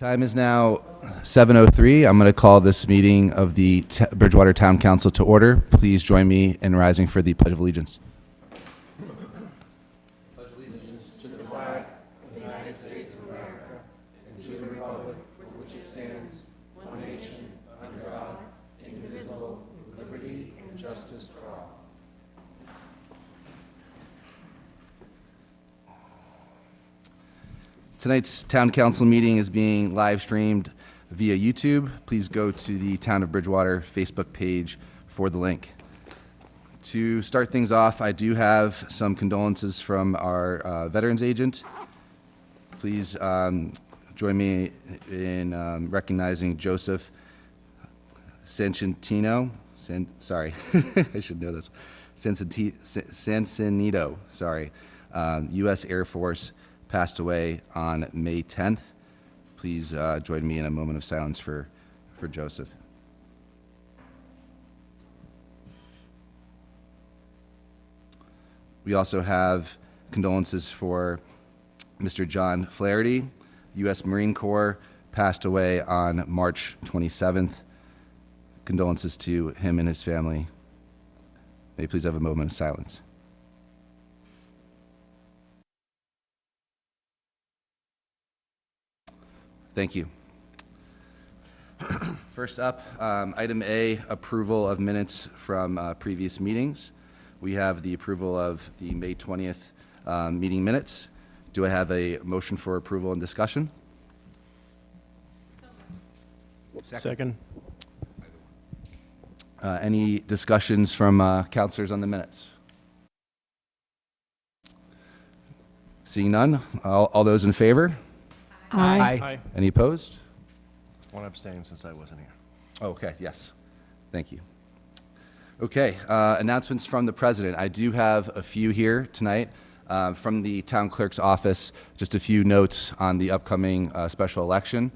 Time is now 7:03. I'm going to call this meeting of the Bridgewater Town Council to order. Please join me in rising for the Pledge of Allegiance. Pledge allegiance to the flag of the United States of America and to the republic for which it stands, one nation, under God, indivisible, with liberty and justice for all. Tonight's Town Council meeting is being live streamed via YouTube. Please go to the Town of Bridgewater Facebook page for the link. To start things off, I do have some condolences from our veterans agent. Please join me in recognizing Joseph Sancentino. I should know this. Sansonito, U.S. Air Force, passed away on May 10th. Please join me in a moment of silence for Joseph. We also have condolences for Mr. John Flaherty, U.S. Marine Corps, passed away on March 27th. Condolences to him and his family. May you please have a moment of silence. Thank you. First up, item A, approval of minutes from previous meetings. We have the approval of the May 20th meeting minutes. Do I have a motion for approval and discussion? Second. Any discussions from councilors on the minutes? Seeing none, all those in favor? Aye. Any opposed? One abstain since I wasn't here. Okay, yes. Thank you. Okay, announcements from the president. I do have a few here tonight from the town clerk's office. Just a few notes on the upcoming special election.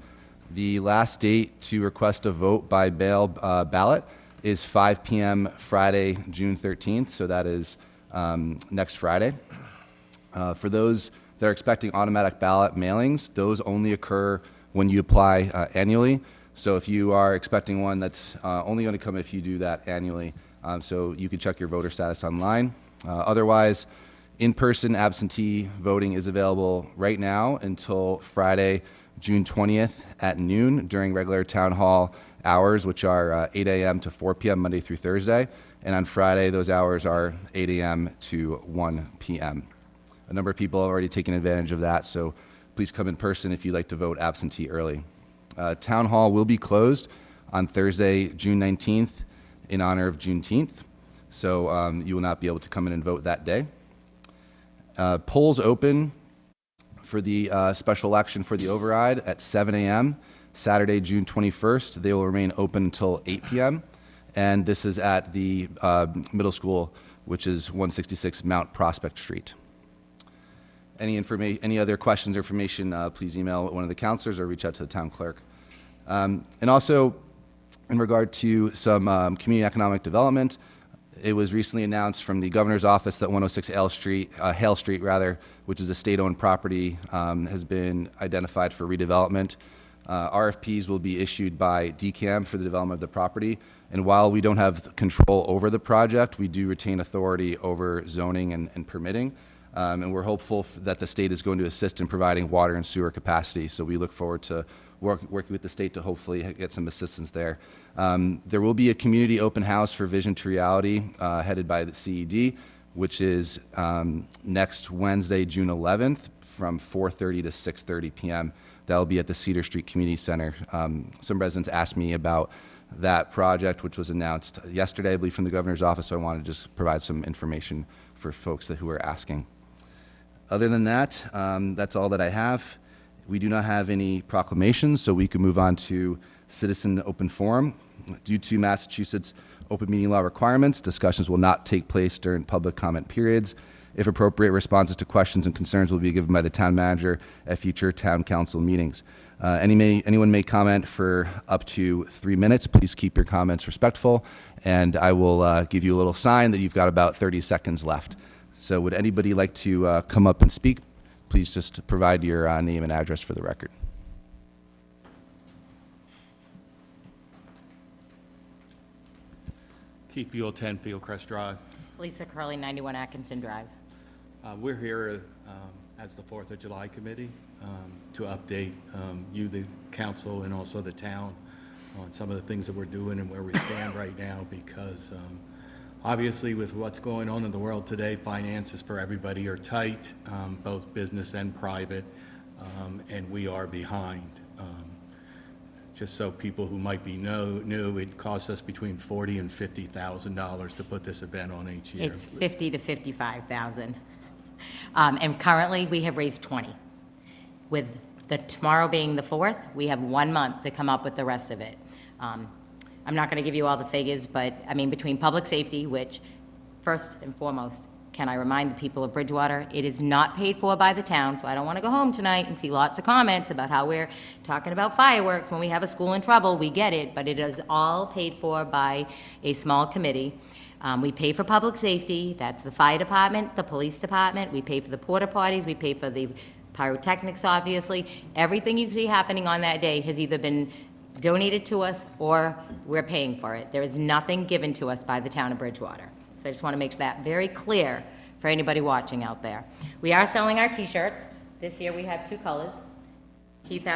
The last date to request a vote by mail ballot is 5 p.m. Friday, June 13th, so that is next Friday. For those that are expecting automatic ballot mailings, those only occur when you apply annually. So if you are expecting one, that's only going to come if you do that annually. So you can check your voter status online. Otherwise, in-person absentee voting is available right now until Friday, June 20th at noon during regular town hall hours, which are 8 a.m. to 4 p.m. Monday through Thursday. And on Friday, those hours are 8 a.m. to 1 p.m. A number of people have already taken advantage of that, so please come in person if you'd like to vote absentee early. Town Hall will be closed on Thursday, June 19th, in honor of Juneteenth, so you will not be able to come in and vote that day. Polls open for the special election for the override at 7 a.m. Saturday, June 21st. They will remain open until 8 p.m., and this is at the middle school, which is 166 Mount Prospect Street. Any other questions or information, please email one of the counselors or reach out to the town clerk. And also, in regard to some community economic development, it was recently announced from the governor's office that 106 Hale Street, which is a state-owned property, has been identified for redevelopment. RFPs will be issued by DCAM for the development of the property. And while we don't have control over the project, we do retain authority over zoning and permitting. And we're hopeful that the state is going to assist in providing water and sewer capacity. So we look forward to working with the state to hopefully get some assistance there. There will be a community open house for Vision to Reality headed by the CED, which is next Wednesday, June 11th from 4:30 to 6:30 p.m. That will be at the Cedar Street Community Center. Some residents asked me about that project, which was announced yesterday, I believe, from the governor's office. So I wanted to just provide some information for folks who are asking. Other than that, that's all that I have. We do not have any proclamations, so we can move on to citizen open forum. Due to Massachusetts open meeting law requirements, discussions will not take place during public comment periods. If appropriate, responses to questions and concerns will be given by the town manager at future town council meetings. Anyone may comment for up to 3 minutes. Please keep your comments respectful, and I will give you a little sign that you've got about 30 seconds left. So would anybody like to come up and speak? Please just provide your name and address for the record. Keith Buell, 10 Fieldcrest Drive. Lisa Curley, 91 Atkinson Drive. We're here as the 4th of July Committee to update you, the council, and also the town on some of the things that we're doing and where we stand right now, because obviously with what's going on in the world today, finances for everybody are tight, both business and private, and we are behind. Just so people who might be new, it costs us between $40,000 and $50,000 to put this event on each year. It's 50 to 55,000. And currently, we have raised 20. With tomorrow being the 4th, we have 1 month to come up with the rest of it. I'm not going to give you all the figures, but, I mean, between public safety, which, first and foremost, can I remind the people of Bridgewater, it is not paid for by the town, so I don't want to go home tonight and see lots of comments about how we're talking about fireworks when we have a school in trouble. We get it, but it is all paid for by a small committee. We pay for public safety, that's the fire department, the police department, we pay for the porta potties, we pay for the pyrotechnics, obviously. Everything you see happening on that day has either been donated to us or we're paying for it. There is nothing given to us by the town of Bridgewater. So I just want to make that very clear for anybody watching out there. We are selling our t-shirts. This year we have 2 colors. Keith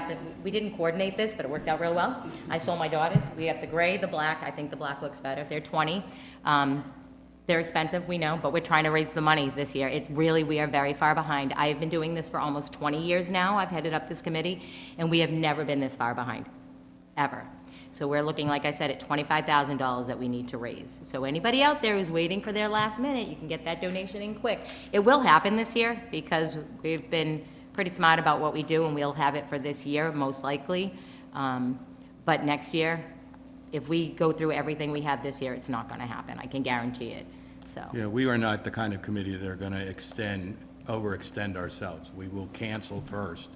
we didn't coordinate this, but it worked out real well. I stole my daughter's. We have the gray, the black. I think the black looks better. They're 20. They're expensive, we know, but we're trying to raise the money this year. It's really, we are very far behind. I have been doing this for almost 20 years now. I've headed up this committee, and we have never been this far behind, ever. So we're looking, like I said, at $25,000 that we need to raise. So anybody out there who's waiting for their last minute, you can get that donation in quick. It will happen this year because we've been pretty smart about what we do, and we'll have it for this year, most likely. But next year, if we go through everything we have this year, it's not going to happen. I can guarantee it. So. Yeah, we are not the kind of committee that are going to overextend ourselves. We will cancel first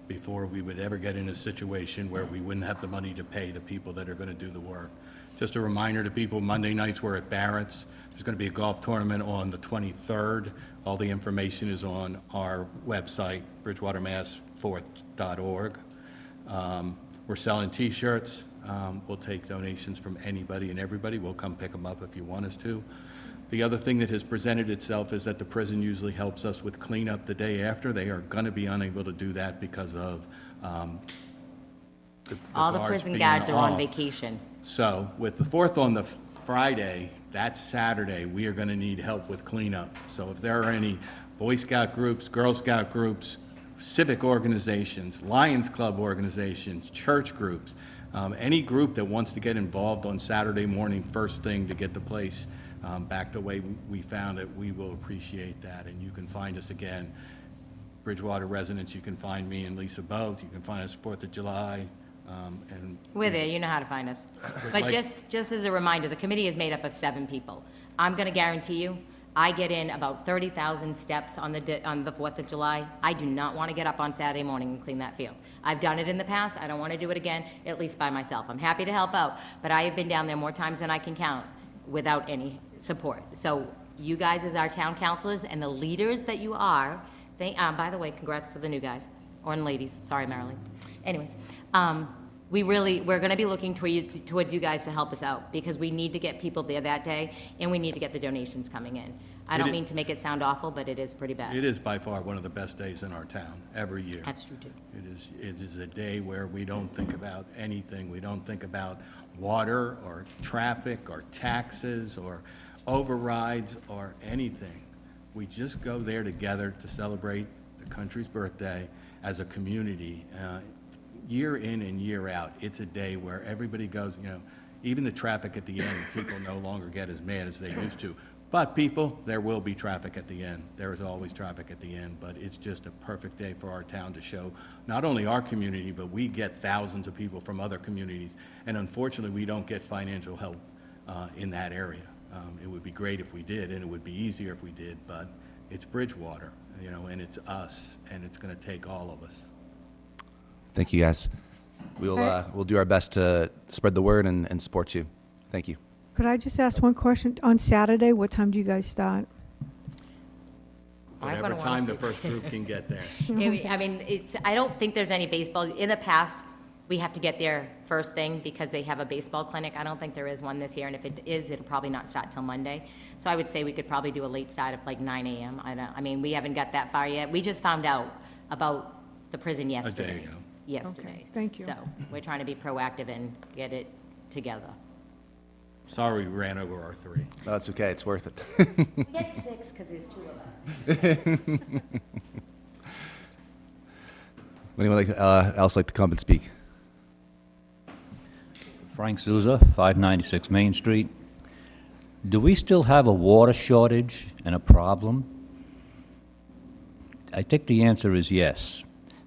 before we would ever get in a situation where we wouldn't have the money to pay the people that are going to do the work. Just a reminder to people, Monday nights we're at Barrett's. There's going to be a golf tournament on the 23rd. All the information is on our website, bridgewatermass4th.org. We're selling t-shirts. We'll take donations from anybody and everybody. We'll come pick them up if you want us to. The other thing that has presented itself is that the prison usually helps us with cleanup the day after. They are going to be unable to do that because of all the prison guards are on vacation. So with the 4th on the Friday, that's Saturday, we are going to need help with cleanup. So if there are any Boy Scout groups, Girl Scout groups, civic organizations, Lions Club organizations, church groups, any group that wants to get involved on Saturday morning first thing to get the place back the way we found it, we will appreciate that. And you can find us again, Bridgewater residents, you can find me and Lisa both. You can find us 4th of July. And we're there, you know how to find us. But like, just as a reminder, the committee is made up of 7 people. I'm going to guarantee you, I get in about 30,000 steps on the 4th of July. I do not want to get up on Saturday morning and clean that field. I've done it in the past. I don't want to do it again, at least by myself. I'm happy to help out, but I have been down there more times than I can count without any support. So you guys as our town councilors and the leaders that you are, by the way, congrats to the new guys, or ladies, sorry, Marilyn. Anyways, we're going to be looking towards you guys to help us out, because we need to get people there that day, and we need to get the donations coming in. I don't mean to make it sound awful, but it is pretty bad. It is by far one of the best days in our town, every year. That's true, too. It is a day where we don't think about anything. We don't think about water or traffic or taxes or overrides or anything. We just go there together to celebrate the country's birthday as a community. Year in and year out, it's a day where everybody goes, even the traffic at the end, people no longer get as mad as they used to. But people, there will be traffic at the end. There is always traffic at the end, but it's just a perfect day for our town to show not only our community, but we get thousands of people from other communities. And unfortunately, we don't get financial help in that area. It would be great if we did, and it would be easier if we did, but it's Bridgewater, and it's us, and it's going to take all of us. Thank you, guys. We'll do our best to spread the word and support you. Thank you. Could I just ask one question? On Saturday, what time do you guys start? Whatever time the first group can get there. I mean, I don't think there's any baseball. In the past, We have to get there first thing because they have a baseball clinic. I don't think there is one this year, and if it is, it'll probably not start till Monday. So I would say we could probably do a late start of like 9 a.m. I mean, we haven't got that far yet. We just found out about the prison yesterday. ago. Yesterday. Okay, thank you. So we're trying to be proactive and get it together. Sorry, we ran over our 3. No, it's okay, it's worth it. We get 6 because there's 2 of us. Would anyone else like to come and speak? Frank Souza, 596 Main Street. Do we still have a water shortage and a problem? I think the answer is yes.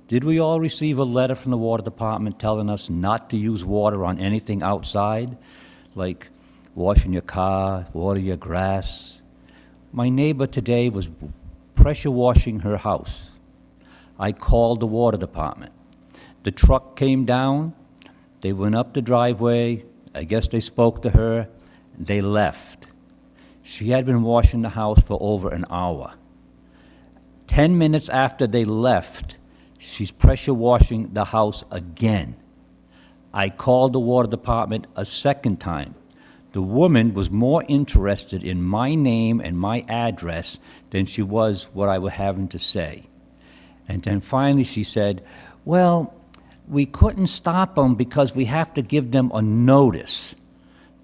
Did we all receive a letter from the water department telling us not to use water on anything outside, like washing your car, water your grass? My neighbor today was pressure washing her house. I called the water department. The truck came down, they went up the driveway, I guess they spoke to her, they left. She had been washing the house for over an hour. 10 minutes after they left, she's pressure washing the house again. I called the water department a second time. The woman was more interested in my name and my address than she was what I was having to say. And then finally she said, well, we couldn't stop them because we have to give them a notice.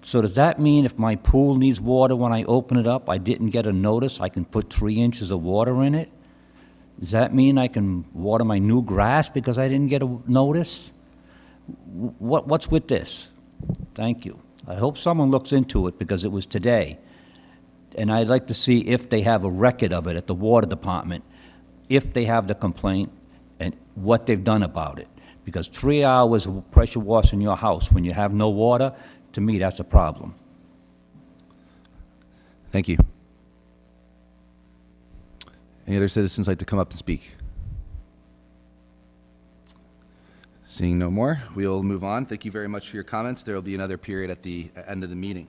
So does that mean if my pool needs water when I open it up, I didn't get a notice, I can put 3 inches of water in it? Does that mean I can water my new grass because I didn't get a notice? What's with this? Thank you. I hope someone looks into it because it was today. And I'd like to see if they have a record of it at the water department, if they have the complaint and what they've done about it. Because 3 hours of pressure washing your house when you have no water, to me, that's a problem. Thank you. Any other citizens like to come up and speak? Seeing no more, we'll move on. Thank you very much for your comments. There will be another period at the end of the meeting.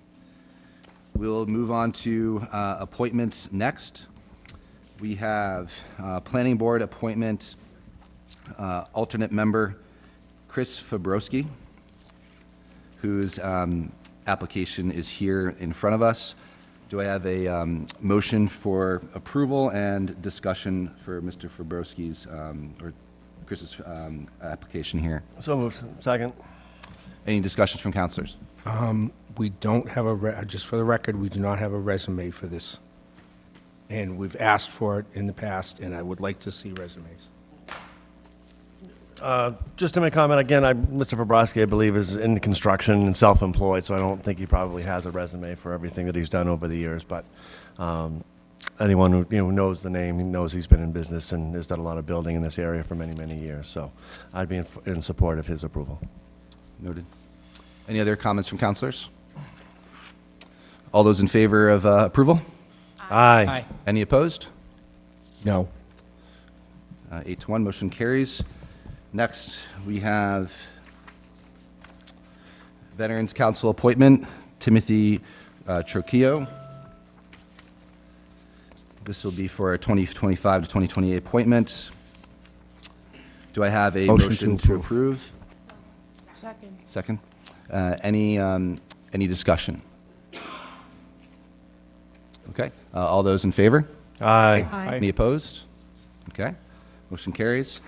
We'll move on to appointments next. We have Planning Board appointment, alternate member Chris Fabrowski, whose application is here in front of us. Do I have a motion for approval and discussion for Mr. Fabrowski's, or Chris's application here? So moved. Second. Any discussions from councilors? We don't have just for the record, we do not have a resume for this. And we've asked for it in the past, and I would like to see resumes. Just to make a comment, again, Mr. Fabrowski, I believe, is in construction and self-employed, so I don't think he probably has a resume for everything that he's done over the years. But anyone who knows the name, he knows he's been in business and has done a lot of building in this area for many, many years. So I'd be in support of his approval. Noted. Any other comments from councilors? All those in favor of approval? Aye. Any opposed? No. 8-1, motion carries. Next, we have Veterans Council appointment, Timothy Trocchio. This will be for a 2025 to 2028 appointment. Do I have a motion to approve? Second. Any discussion? Okay. All those in favor? Aye. Any opposed? Okay. Motion carries.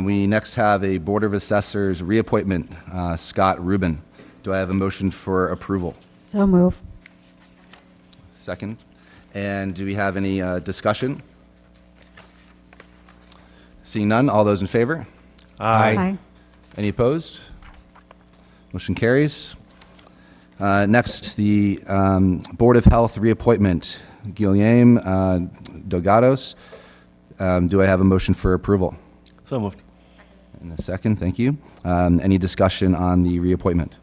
We next have a Board of Assessors reappointment, Scott Rubin. Do I have a motion for approval? So move. Second. And do we have any discussion? Seeing none, all those in favor? Aye. Any opposed? Motion carries. Next, the Board of Health reappointment, Guillaume Dogados. Do I have a motion for approval? So moved. In a second, thank you. Any discussion on the reappointment?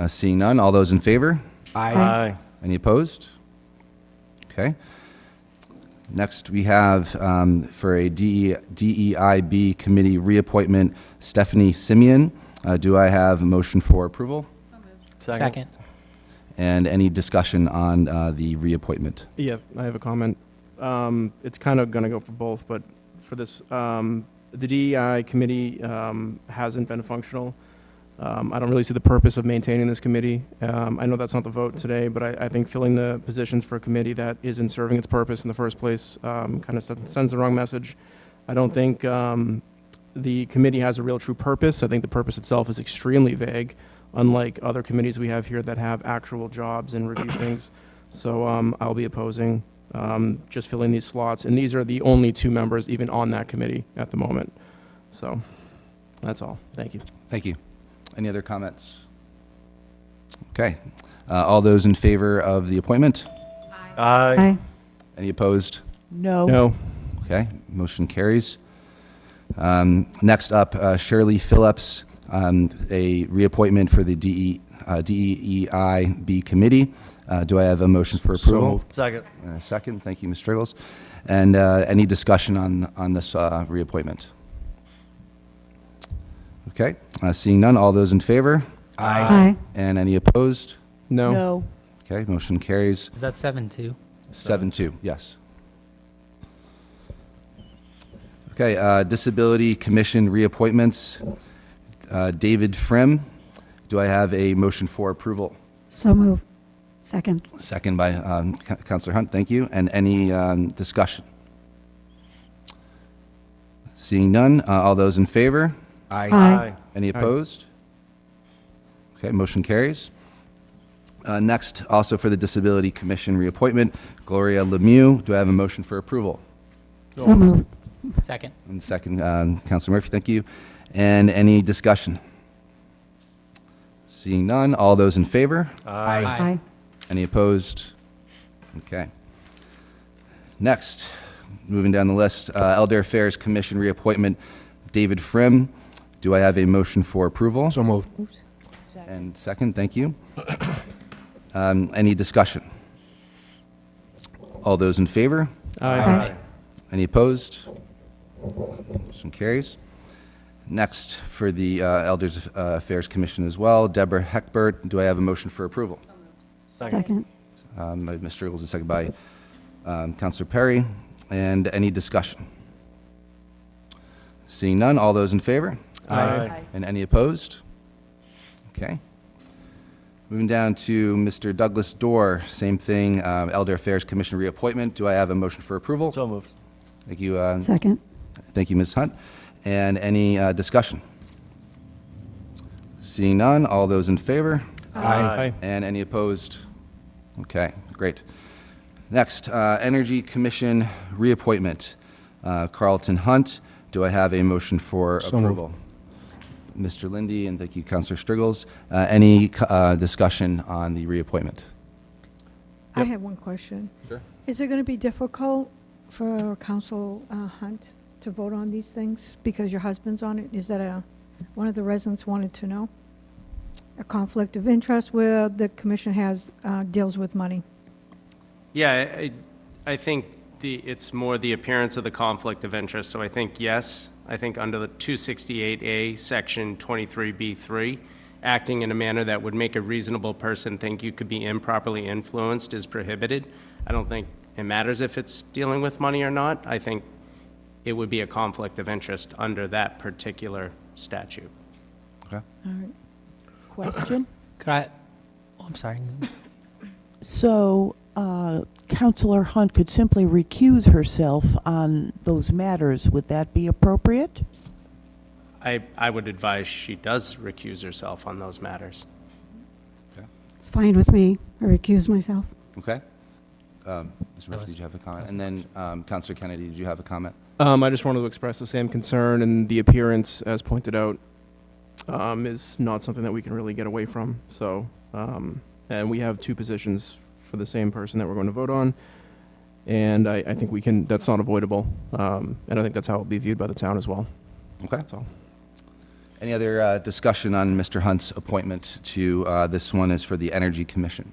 Seeing none, all those in favor? Aye. Any opposed? Okay. Next, we have for a DEIB committee reappointment, Stephanie Simeon. Do I have a motion for approval? Second. And any discussion on the reappointment? Yeah, I have a comment. It's kind of going to go for both, but for this The DEI committee hasn't been functional. I don't really see the purpose of maintaining this committee. I know that's not the vote today, but I think filling the positions for a committee that isn't serving its purpose in the first place kind of sends the wrong message. I don't think the committee has a real true purpose. I think the purpose itself is extremely vague, unlike other committees we have here that have actual jobs and review things. So I'll be opposing just filling these slots. And these are the only 2 members even on that committee at the moment. So that's all. Thank you. Thank you. Any other comments? Okay. All those in favor of the appointment? Aye. Any opposed? No. Okay, motion carries. Next up, Shirley Phillips, a reappointment for the DEIB committee. Do I have a motion for So approval? moved. Second. And a second, thank you, Ms. Striggles. And any discussion on this reappointment? Okay, seeing none, all those in favor? Aye. And any opposed? No. Okay, motion carries. Is that 7-2? 7-2, yes. Okay, Disability Commission reappointments. David Frim, do I have a motion for approval? So moved. Second. Second by Counselor Hunt, thank you. And any discussion? Seeing none, all those in favor? Aye. Any opposed? Okay, motion carries. Next, also for the Disability Commission reappointment, Gloria Lemieux. Do I have a motion for approval? So moved. Second. And second, Counselor Murphy, thank you. And any discussion? Seeing none, all those in favor? Aye. Any opposed? Okay. Next, moving down the list, Elder Affairs Commission reappointment, David Frim. Do I have a motion for approval? So moved. And second, thank you. Any discussion? All those in favor? Aye. Any opposed? Motion carries. Next, for the Elders Affairs Commission as well, Deborah Heckbert. Do I have a motion for approval? Second. By Mr. Eagles and second by Counselor Perry. And any discussion? Seeing none, all those in favor? Aye. And any opposed? Okay. Moving down to Mr. Douglas Dorr, same thing, Elder Affairs Commission reappointment. Do I have a motion for approval? So moved. Thank you. Second. Thank you, Ms. Hunt. And any discussion? Seeing none, all those in favor? Aye. And any opposed? Okay, great. Next, Energy Commission reappointment, Carlton Hunt. Do I have a motion for So moved. approval? Mr. Lindy, and thank you, Counselor Striggles. Any discussion on the reappointment? I have one question. Sure. Is it going to be difficult for Council Hunt to vote on these things because your husband's on it? Is that one of the residents wanted to know? A conflict of interest where the commission deals with money? Yeah, I think it's more the appearance of the conflict of interest. So I think, yes, I think under the 268A, Section 23B3, acting in a manner that would make a reasonable person think you could be improperly influenced is prohibited. I don't think it matters if it's dealing with money or not. I think it would be a conflict of interest under that particular statute. Okay. Question. Could I, oh, I'm sorry. So, Counselor Hunt could simply recuse herself on those matters. Would that be appropriate? I would advise she does recuse herself on those matters. It's fine with me. I recuse myself. Okay. Mr. Murphy, did you have a comment? And then Counselor Kennedy, did you have a comment? I just wanted to express the same concern, and the appearance, as pointed out, is not something that we can really get away from. So, and we have 2 positions for the same person that we're going to vote on, and I think we can. That's not avoidable, and I think that's how it will be viewed by the town as well. Okay. That's all. Any other discussion on Mr. Hunt's appointment to this one is for the Energy Commission?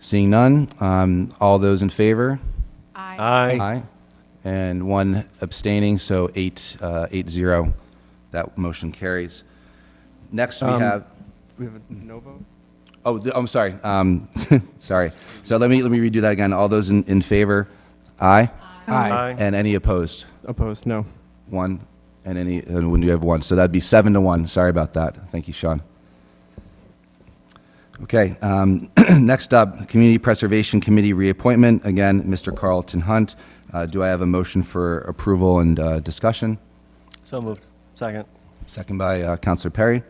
Seeing none, all those in favor? Aye. And 1 abstaining, so 8-0. That motion carries. Next, we have. We have a no vote. Oh, I'm sorry. Sorry. So let me redo that again. All those in favor? Aye. Aye. And any opposed? Opposed? No. 1, and when you have 1. So that'd be 7-1. Sorry about that. Thank you, Sean. Okay, next up, Community Preservation Committee reappointment. Again, Mr. Carlton Hunt. Do I have a motion for approval and discussion? So moved. Second. Second by Councilor Perry.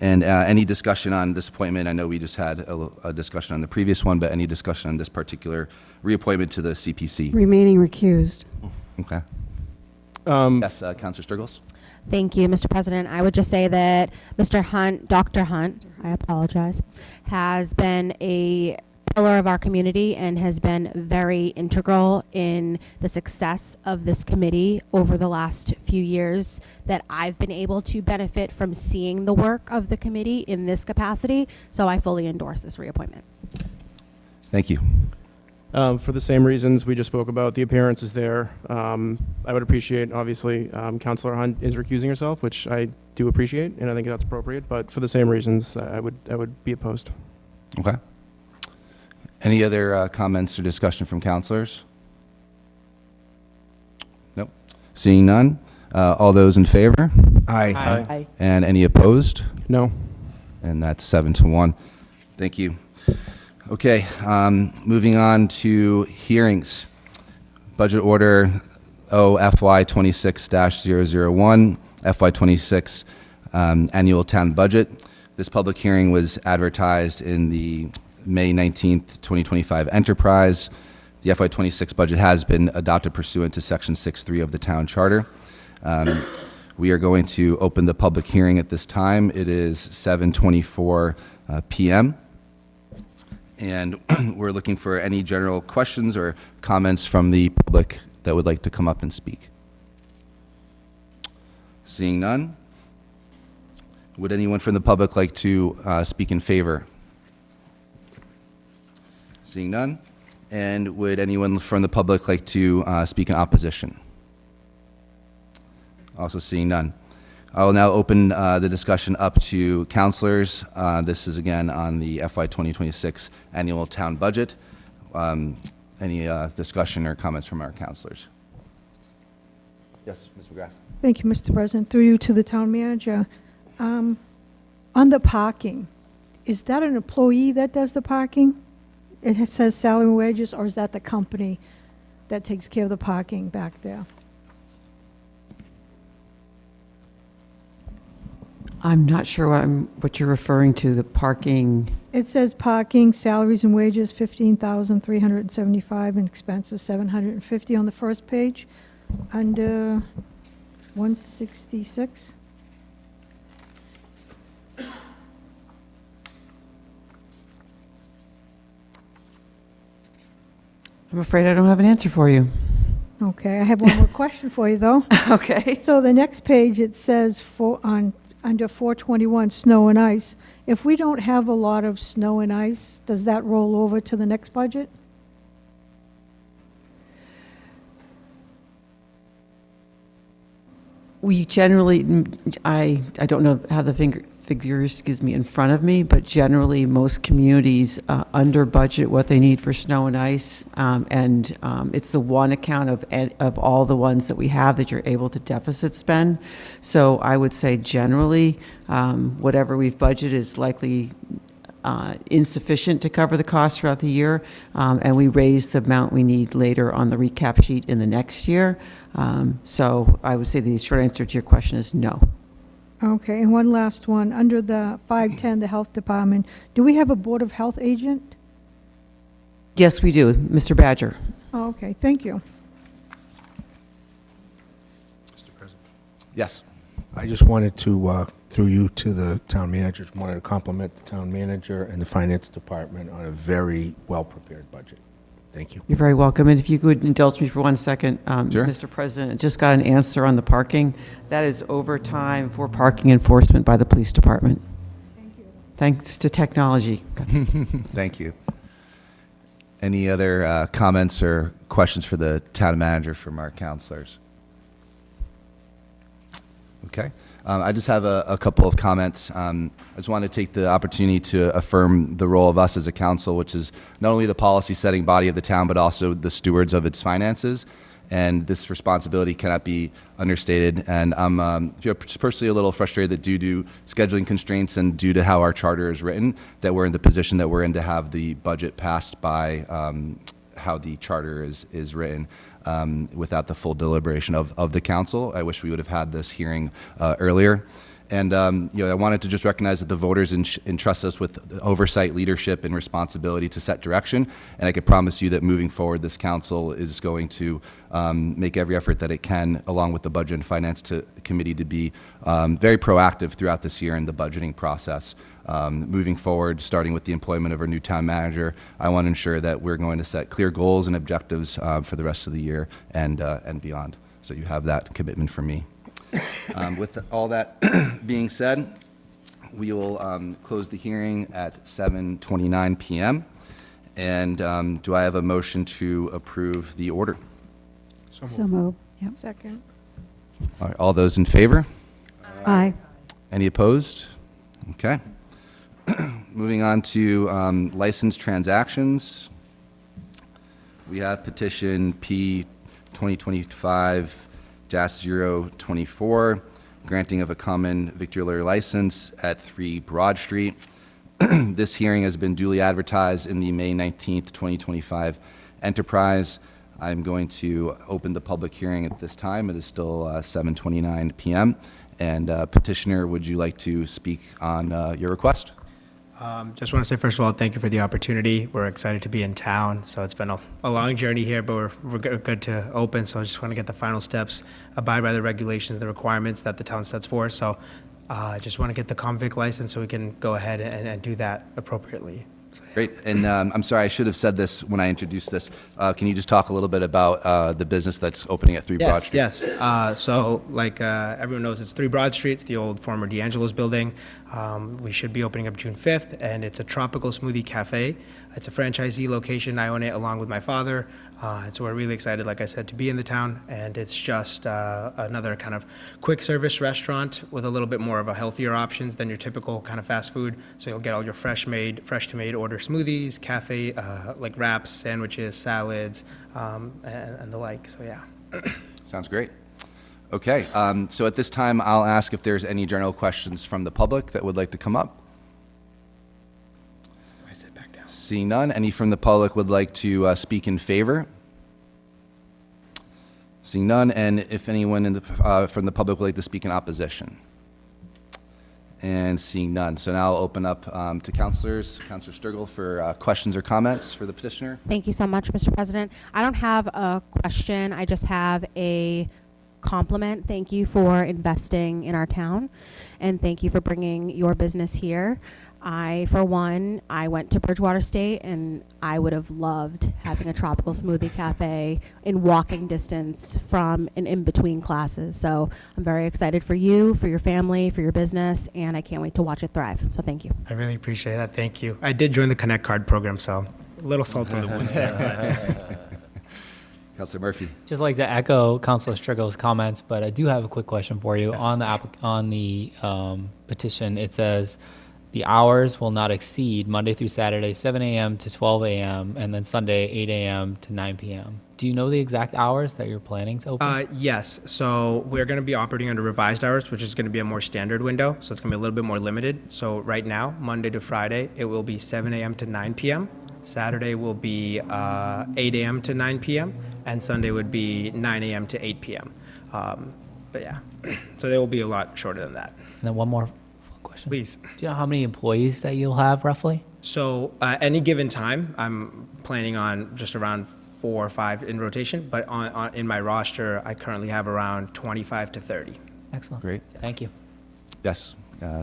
And any discussion on this appointment? I know we just had a discussion on the previous one, but any discussion on this particular reappointment to the CPC? Remaining recused. Okay. Yes, Councilor Sturgis? Thank you, Mr. President. I would just say that Mr. Hunt, Dr. Hunt, I apologize, has been a pillar of our community and has been very integral in the success of this committee over the last few years, that I've been able to benefit from seeing the work of the committee in this capacity. So I fully endorse this reappointment. Thank you. For the same reasons we just spoke about, the appearance is there. I would appreciate, obviously, Councilor Hunt is recusing herself, which I do appreciate, and I think that's appropriate. But for the same reasons, I would be opposed. Okay. Any other comments or discussion from councilors? Nope. Seeing none. All those in favor? Aye. Aye. And any opposed? No. And that's 7-1. Thank you. Okay, moving on to hearings. Budget Order FY 26-001, FY 26 Annual Town Budget. This public hearing was advertised in the May 19th, 2025 Enterprise. The FY 26 budget has been adopted pursuant to Section 6.3 of the Town Charter. We are going to open the public hearing at this time. It is 7:24 p.m. And we're looking for any general questions or comments from the public that would like to come up and speak. Seeing none. Would anyone from the public like to speak in favor? Seeing none. And would anyone from the public like to speak in opposition? Also seeing none. I will now open the discussion up to councilors. This is again on the FY 2026 annual town budget. Any discussion or comments from our councilors? Yes, Ms. McGrath. Thank you, Mr. President. Through you to the town manager. On the parking, is that an employee that does the parking? It says salary and wages, or is that the company that takes care of the parking back there? I'm not sure what you're referring to, the parking. It says parking, salaries and wages, $15,375, and expenses, $750 on the first page, under 166. I'm afraid I don't have an answer for you. Okay, I have one more question for you, though. Okay. So the next page, it says under 421, snow and ice. If we don't have a lot of snow and ice, does that roll over to the next budget? We generally, I don't know how the figures, in front of me, but generally most communities under budget what they need for snow and ice, and it's the one account of all the ones that we have that you're able to deficit spend. So I would say generally, whatever we've budgeted is likely insufficient to cover the costs throughout the year, and we raise the amount we need later on the recap sheet in the next year. So I would say the short answer to your question is no. Okay, and one last one. Under the 510, the Health Department, do we have a Board of Health agent? Yes, we do, Mr. Badger. Oh, okay, thank you. Mr. President. Yes. I just wanted to, through you to the town manager, just wanted to compliment the town manager and the finance department on a very well-prepared budget. Thank you. You're very welcome. And if you could indulge me for 1 second, Sure. Mr. President, I just got an answer on the parking. That is overtime for parking enforcement by the police department. Thank you. Thanks to technology. Thank you. Any other comments or questions for the town manager from our councilors? Okay. I just have a couple of comments. I just want to take the opportunity to affirm the role of us as a council, which is not only the policy-setting body of the town, but also the stewards of its finances. and this responsibility cannot be understated. And I'm just personally a little frustrated that due to scheduling constraints and due to how our charter is written, that we're in the position that we're in to have the budget passed by how the charter is written. Without the full deliberation of the council. I wish we would have had this hearing earlier. And I wanted to just recognize that the voters entrust us with oversight, leadership, and responsibility to set direction. And I can promise you that moving forward, this council is going to make every effort that it can, along with the Budget and Finance Committee, to be very proactive throughout this year in the budgeting process. Moving forward, starting with the employment of our new town manager, I want to ensure that we're going to set clear goals and objectives for the rest of the year and beyond. So you have that commitment from me. With all that being said, we will close the hearing at 7:29 p.m. And do I have a motion to approve the order? So move. Yep. Second. All right, all those in favor? Aye. Any opposed? Okay. Moving on to license transactions. We have petition P 2025-024, granting of a common victualler license at 3 Broad Street. This hearing has been duly advertised in the May 19th, 2025 Enterprise. I'm going to open the public hearing at this time. It is still 7:29 p.m. And petitioner, would you like to speak on your request? Just want to say, first of all, thank you for the opportunity. We're excited to be in town. So it's been a long journey here, but we're good to open. So I just want to get the final steps, abide by the regulations, the requirements that the town sets for. So I just want to get the convict license so we can go ahead and do that appropriately. So, yeah. Great. And I'm sorry, I should have said this when I introduced this. Can you just talk a little bit about the business that's opening at 3 Broad Street? Yes. So like everyone knows, it's 3 Broad Street. It's the old former D'Angelo's building. We should be opening up June 5th, and it's a tropical smoothie cafe. It's a franchisee location. I own it along with my father. So we're really excited, like I said, to be in the town. And it's just another kind of quick service restaurant with a little bit more of a healthier options than your typical kind of fast food. So you'll get all your fresh to made order smoothies, cafe, like wraps, sandwiches, salads, and the like. So yeah. Sounds great. Okay, so at this time, I'll ask if there's any general questions from the public that would like to come up. I sit back down. Seeing none, any from the public would like to speak in favor? Seeing none, and if anyone from the public would like to speak in opposition? And seeing none. So now I'll open up to councilors. Councilor Sturgill for questions or comments for the petitioner. Thank you so much, Mr. President. I don't have a question. I just have a compliment. Thank you for investing in our town, and thank you for bringing your business here. For one, I went to Bridgewater State, and I would have loved having a tropical smoothie cafe in walking distance from and in between classes. So I'm very excited for you, for your family, for your business, and I can't wait to watch it thrive. So thank you. I really appreciate that. Thank you. I did join the Connect Card program, so a little salt in the wounds there. Councilor Murphy. Just like to echo Councilor Striggl's comments, but I do have a quick question for you. Yes. On the petition, it says the hours will not exceed Monday through Saturday, 7 a.m. to 12 a.m., and then Sunday, 8 a.m. to 9 p.m. Do you know the exact hours that you're planning to open? Yes. So we're going to be operating under revised hours, which is going to be a more standard window. So it's going to be a little bit more limited. So right now, Monday to Friday, it will be 7 a.m. to 9 p.m. Saturday will be 8 a.m. to 9 p.m. and Sunday would be 9 a.m. to 8 p.m. But yeah, so they will be a lot shorter than that. And then one more question. Please. Do you know how many employees that you'll have roughly? So any given time, I'm planning on just around 4 or 5 in rotation, but in my roster, I currently have around 25 to 30. Excellent. Great. Thank you. Yes,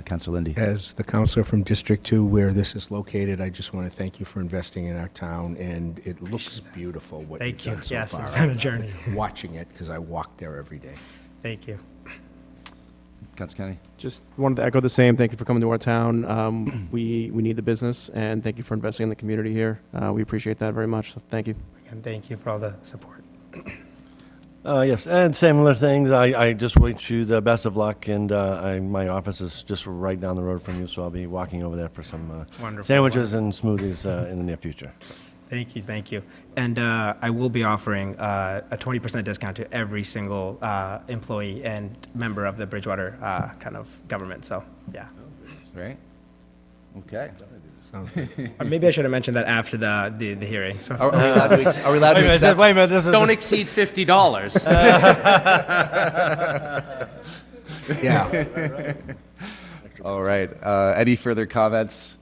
Councilor Lindy. As the counselor from District 2, where this is located, I just want to thank you for investing in our town, and it looks beautiful what Thank you've you. done so Yes, far. it's been a journey. Watching it, because I walk there every day. Thank you. Councilor Kennedy. Just wanted to echo the same. Thank you for coming to our town. We need the business, and thank you for investing in the community here. We appreciate that very much. So thank you. And thank you for all the support. Yes, and similar things. I just wish you the best of luck, and my office is just right down the road from you, so I'll be walking over there for some Wonderful. sandwiches and smoothies in the near future. Thank you, thank you. And I will be offering a 20% discount to every single employee and member of the Bridgewater kind of government, so, yeah. Right? Okay. Sounds good. Or maybe I should have mentioned that after the hearing, so. Are we allowed to, are we allowed to accept? Wait a minute, this is. Don't exceed $50. Yeah. All right. Any further comments?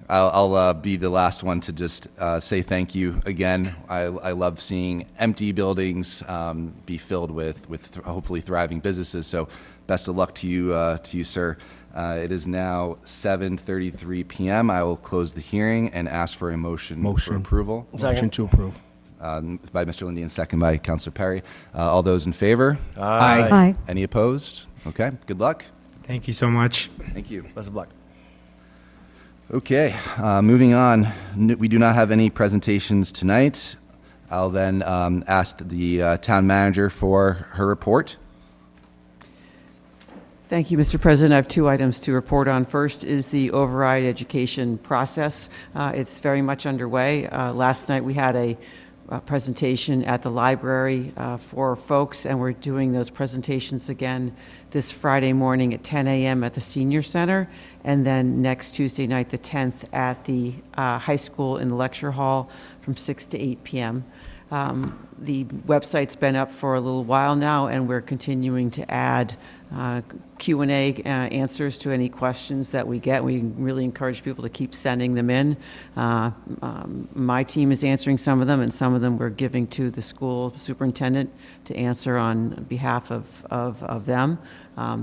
I'll be the last one to just say thank you again. I love seeing empty buildings be filled with hopefully thriving businesses. So best of luck to you, sir. It is now 7:33 p.m. I will close the hearing and ask for a motion for approval. Motion to approve. By Mr. Lindy and second by Councilor Perry. All those in favor? Aye. Aye. Any opposed? Okay. Good luck. Thank you so much. Thank you. Best of luck. Okay, moving on. We do not have any presentations tonight. I'll then ask the town manager for her report. Thank you, Mr. President. I have two items to report on. First is the override education process. It's very much underway. Last night we had a presentation at the library for folks, and we're doing those presentations again this Friday morning at 10 a.m. at the Senior Center, and then next Tuesday night, the 10th, at the high school in the lecture hall from 6 to 8 p.m. The website's been up for a little while now, and we're continuing to add Q&A answers to any questions that we get. We really encourage people to keep sending them in. My team is answering some of them, and some of them we're giving to the school superintendent to answer on behalf of them.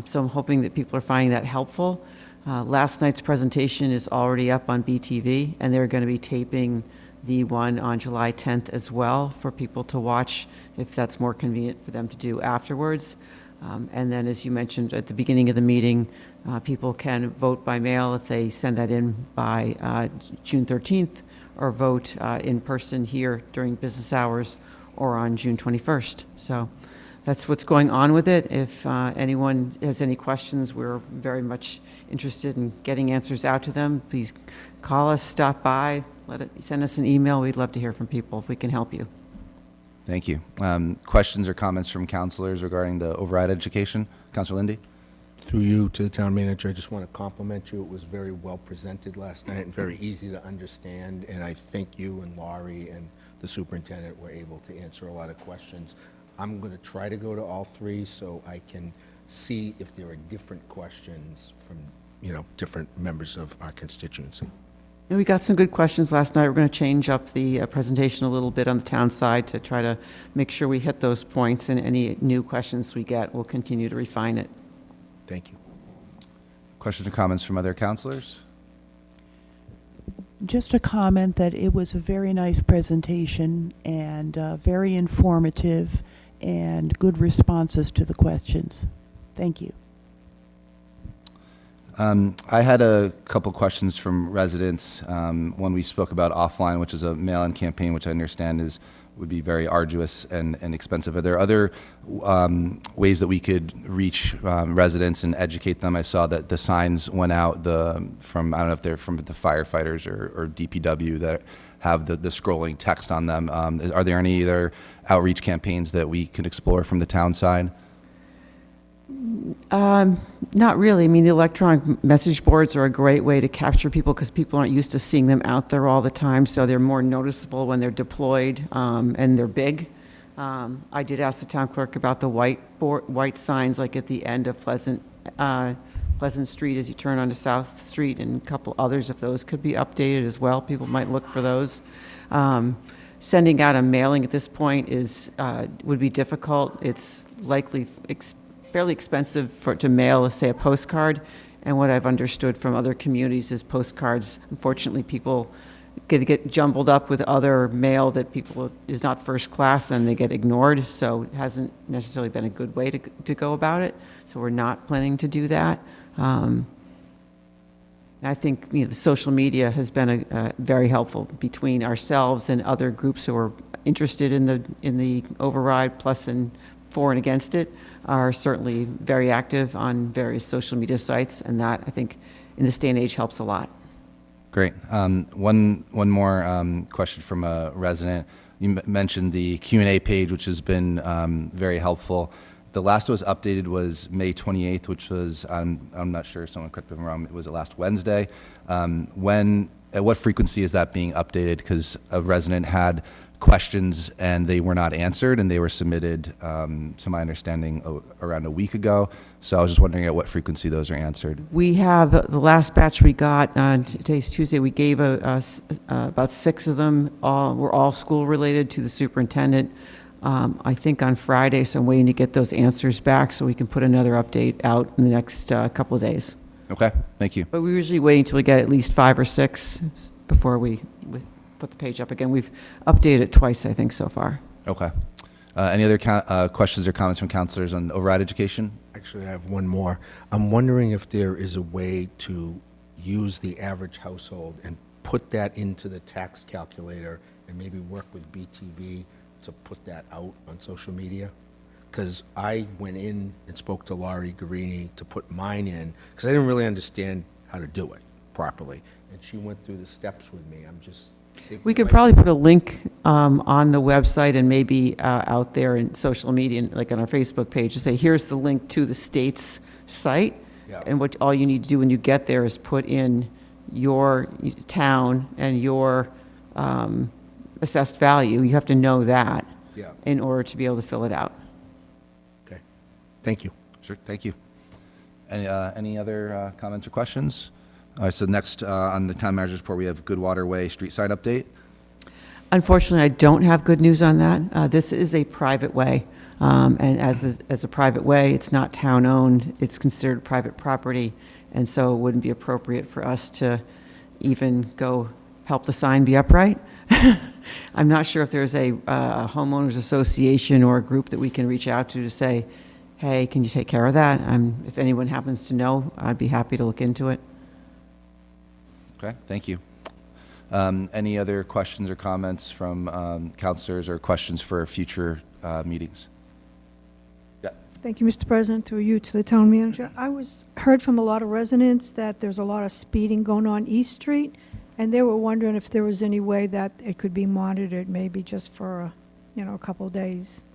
So I'm hoping that people are finding that helpful. Last night's presentation is already up on BTV, and they're going to be taping the one on July 10th as well for people to watch if that's more convenient for them to do afterwards. And then, as you mentioned at the beginning of the meeting, people can vote by mail if they send that in by June 13th, or vote in person here during business hours or on June 21st. So that's what's going on with it. If anyone has any questions, we're very much interested in getting answers out to them. Please call us, stop by, send us an email. We'd love to hear from people if we can help you. Thank you. Questions or comments from councilors regarding the override education? Councilor Lindy? Through you to the town manager, I just want to compliment you. It was very well presented last night and very easy to understand. And I think you and Laurie and the superintendent were able to answer a lot of questions. I'm going to try to go to all three so I can see if there are different questions from, different members of our constituency. And we got some good questions last night. We're going to change up the presentation a little bit on the town side to try to make sure we hit those points, and any new questions we get, we'll continue to refine it. Thank you. Questions or comments from other councilors? Just a comment that it was a very nice presentation and very informative and good responses to the questions. Thank you. I had a couple questions from residents. One we spoke about offline, which is a mail-in campaign, which I understand would be very arduous and expensive. Are there other ways that we could reach residents and educate them? I saw that the signs went out from, I don't know if they're from the firefighters or DPW, that have the scrolling text on them. Are there any other outreach campaigns that we can explore from the town side? Not really. I mean, the electronic message boards are a great way to capture people because people aren't used to seeing them out there all the time, so they're more noticeable when they're deployed, and they're big. I did ask the town clerk about the white signs, like at the end of Pleasant Street as you turn onto South Street, and a couple others, if those could be updated as well. People might look for those. Sending out a mailing at this point would be difficult. It's likely fairly expensive to mail, say, a postcard. And what I've understood from other communities is postcards, unfortunately, people get jumbled up with other mail that people is not first class, and they get ignored. So it hasn't necessarily been a good way to go about it. So we're not planning to do that. I think the social media has been very helpful between ourselves and other groups who are interested in the override, plus and for and against it, are certainly very active on various social media sites, and that, I think, in this day and age helps a lot. Great. One more question from a resident. You mentioned the Q&A page, which has been very helpful. The last it was updated was May 28th, which was, I'm not sure, someone correct me if I'm wrong, was it last Wednesday? At what frequency is that being updated? Because a resident had questions and they were not answered, and they were submitted, to my understanding, around a week ago. So I was just wondering at what frequency those are answered. We have, the last batch we got, today's Tuesday, we gave about 6 of them, were all school-related to the superintendent. I think on Friday, so I'm waiting to get those answers back so we can put another update out in the next couple of days. Okay, thank you. But we're usually waiting until we get at least 5 or 6 before we put the page up again. We've updated it twice, I think, so far. Okay. Any other questions or comments from counselors on override education? Actually, I have one more. I'm wondering if there is a way to use the average household and put that into the tax calculator and maybe work with BTV to put that out on social media? Because I went in and spoke to Laurie Guarini to put mine in, because I didn't really understand how to do it properly. And she went through the steps with me. We could probably put a link on the website and maybe out there in social media, like on our Facebook page, to say, here's the link to the state's site. Yeah. And what all you need to do when you get there is put in your town and your assessed value. You have to know that Yeah. in order to be able to fill it out. Okay. Thank you. Sure, thank you. Any other comments or questions? All right, so next on the town manager's report, we have Goodwater Way street sign update. Unfortunately, I don't have good news on that. This is a private way, and as a private way, it's not town-owned. It's considered private property, and so it wouldn't be appropriate for us to even go help the sign be upright. I'm not sure if there's a homeowners association or a group that we can reach out to say, hey, can you take care of that? If anyone happens to know, I'd be happy to look into it. Okay, thank you. Any other questions or comments from counselors or questions for future meetings? Yeah. Thank you, Mr. President, through you to the town manager. I heard from a lot of residents that there's a lot of speeding going on East Street, and they were wondering if there was any way that it could be monitored, maybe just for, a couple of days.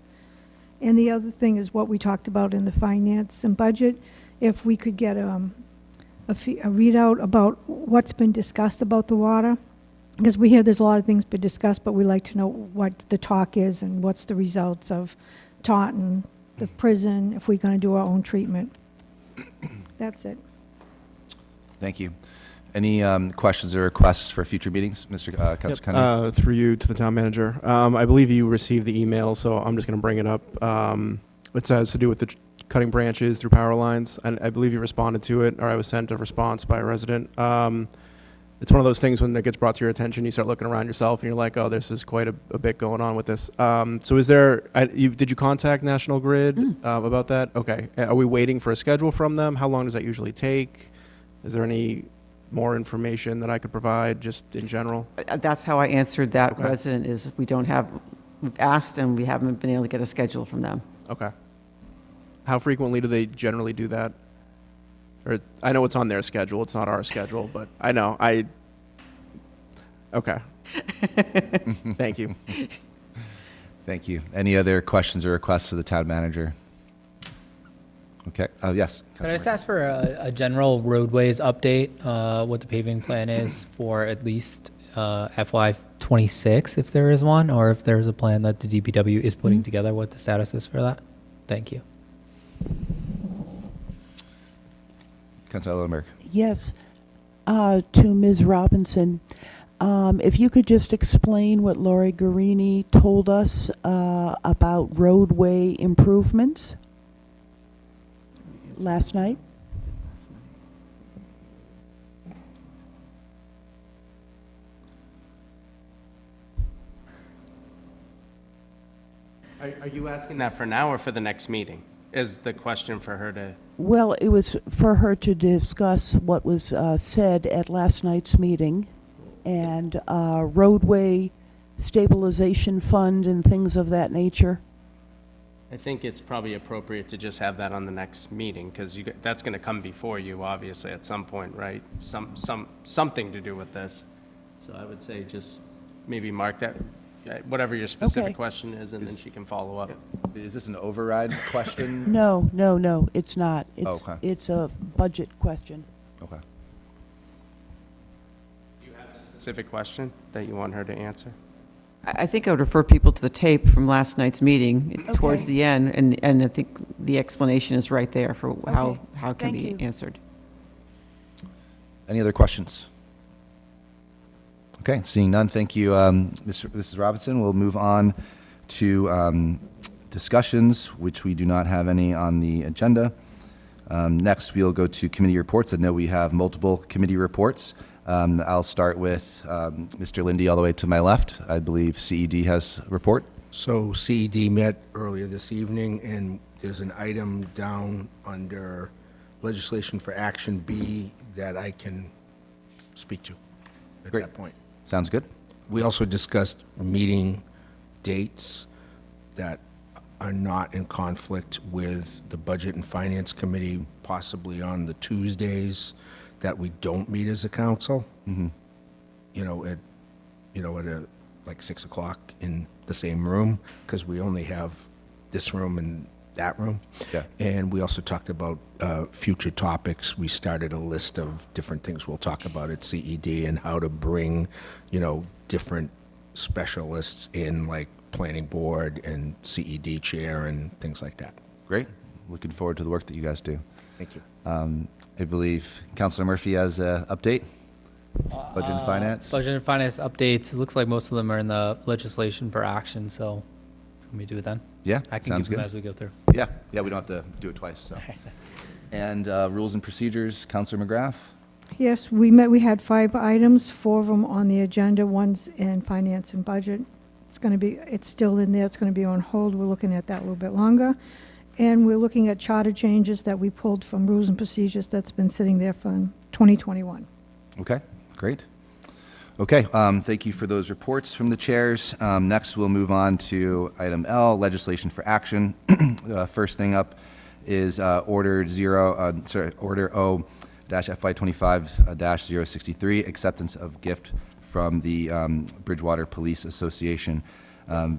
And the other thing is what we talked about in the finance and budget, if we could get a readout about what's been discussed about the water, because we hear there's a lot of things been discussed, but we like to know what the talk is and what's the results of Taunton, the prison, if we're going to do our own treatment. That's it. Thank you. Any questions or requests for future meetings, Mr. Councilor Cunningham? Through you to the town manager. I believe you received the email, so I'm just going to bring it up. It says to do with the cutting branches through power lines, and I believe you responded to it, or I was sent a response by a resident. It's one of those things when it gets brought to your attention, you start looking around yourself, and you're like, oh, this is quite a bit going on with this. So is there, did you contact National Grid about that? Okay. Are we waiting for a schedule from them? How long does that usually take? Is there any more information that I could provide, just in general? That's how I answered that Okay. resident, is we've asked and we haven't been able to get a schedule from them. Okay. How frequently do they generally do that? Or I know it's on their schedule, it's not our schedule, but I know, okay. Thank you. Thank you. Any other questions or requests of the town manager? Okay, yes. Could I just Councilor ask for a general roadways update, what the paving plan is for at least FY '26, if there is one, or if there's a plan that the DPW is putting together, what the status is for that? Thank you. Councilor Ellenberg. Yes, to Ms. Robinson, if you could just explain what Laurie Guarini told us about roadway improvements last night. Are you asking that for now or for the next meeting? Is the question for her to? Well, it was for her to discuss what was said at last night's meeting, and roadway stabilization fund and things of that nature. I think it's probably appropriate to just have that on the next meeting, because that's going to come before you, obviously, at some point, right? Something to do with this. So I would say just maybe mark that, whatever your specific Okay. question is, and then she can follow up. Is this an override question? No, it's not. Okay. It's a budget question. Okay. Specific question that you want her to answer? I think I would refer people to the tape from last night's meeting towards Okay. the end, and I think the explanation is right there for how Okay. it can Thank be you. answered. Any other questions? Okay, seeing none, thank you, Mrs. Robinson. We'll move on to discussions, which we do not have any on the agenda. Next, we'll go to committee reports. I know we have multiple committee reports. I'll start with Mr. Lindy all the way to my left. I believe CED has a report. So CED met earlier this evening, and there's an item down under legislation for action B that I can speak to at Great. that point. Sounds good. We also discussed meeting dates that are not in conflict with the Budget and Finance Committee, possibly on the Tuesdays that we don't meet as a council. At like 6 o'clock in the same room, because we only have this room and that room. Yeah. And we also talked about future topics. We started a list of different things we'll talk about at CED and how to bring, different specialists in, like planning board and CED chair and things like that. Great. Looking forward to the work that you guys do. Thank you. I believe Councilor Murphy has an update. Budget and Finance. Budget and finance updates. It looks like most of them are in the legislation for action, so can we do it then? Yeah, I can sounds give them good. as we go through. Yeah, we don't have to do it twice, so. And rules and procedures, Councilor McGrath. Yes, we had 5 items, 4 of them on the agenda, one's in finance and budget. It's still in there, it's going to be on hold, we're looking at that a little bit longer. And we're looking at charter changes that we pulled from rules and procedures that's been sitting there from 2021. Okay, great. Okay, thank you for those reports from the chairs. Next, we'll move on to item L, legislation for action. First thing up is Order O-FY25-063, acceptance of gift from the Bridgewater Police Association.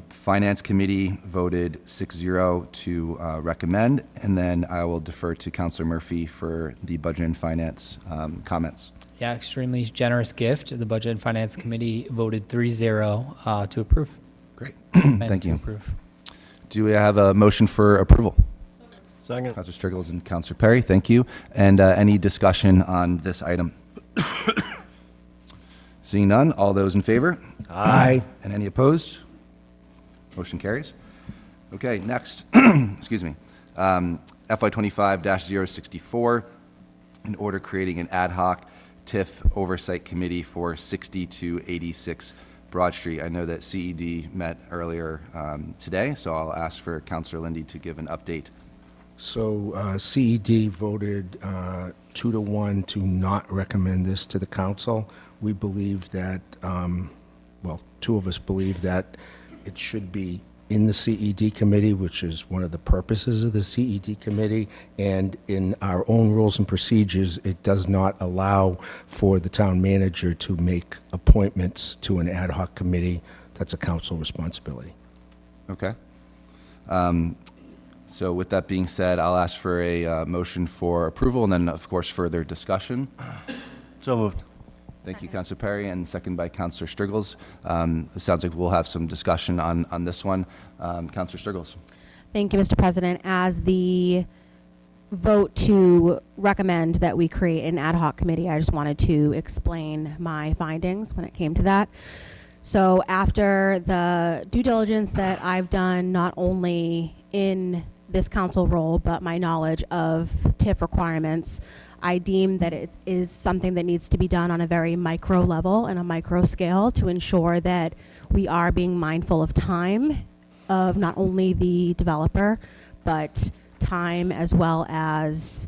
Finance Committee voted 6-0 to recommend, and then I will defer to Councilor Murphy for the Budget and Finance comments. Yeah, extremely generous gift. The Budget and Finance Committee voted 3-0 to approve. Great, Recommend thank to you. approve. Do we have a motion for approval? Second. Councilor Striggles and Councilor Perry, thank you. And any discussion on this item? Seeing none, all those in favor? Aye. And any opposed? Motion carries. Okay, next, excuse me, FY25-064, an order creating an ad hoc TIF oversight committee for 60 to 86 Broad Street. I know that CED met earlier today, so I'll ask for Councilor Lindy to give an update. So CED voted 2-1 to not recommend this to the council. We believe that, 2 of us believe that it should be in the CED committee, which is one of the purposes of the CED committee, and in our own rules and procedures, it does not allow for the town manager to make appointments to an ad hoc committee. That's a council responsibility. Okay. So with that being said, I'll ask for a motion for approval and then, of course, further discussion. So moved. Thank you, Councilor Perry, and second by Councilor Striggles. It sounds like we'll have some discussion on this one. Councilor Striggles. Thank you, Mr. President. As the vote to recommend that we create an ad hoc committee, I just wanted to explain my findings when it came to that. So after the due diligence that I've done, not only in this council role, but my knowledge of TIF requirements, I deem that it is something that needs to be done on a very micro level and a micro scale to ensure that we are being mindful of time of not only the developer, but time as well as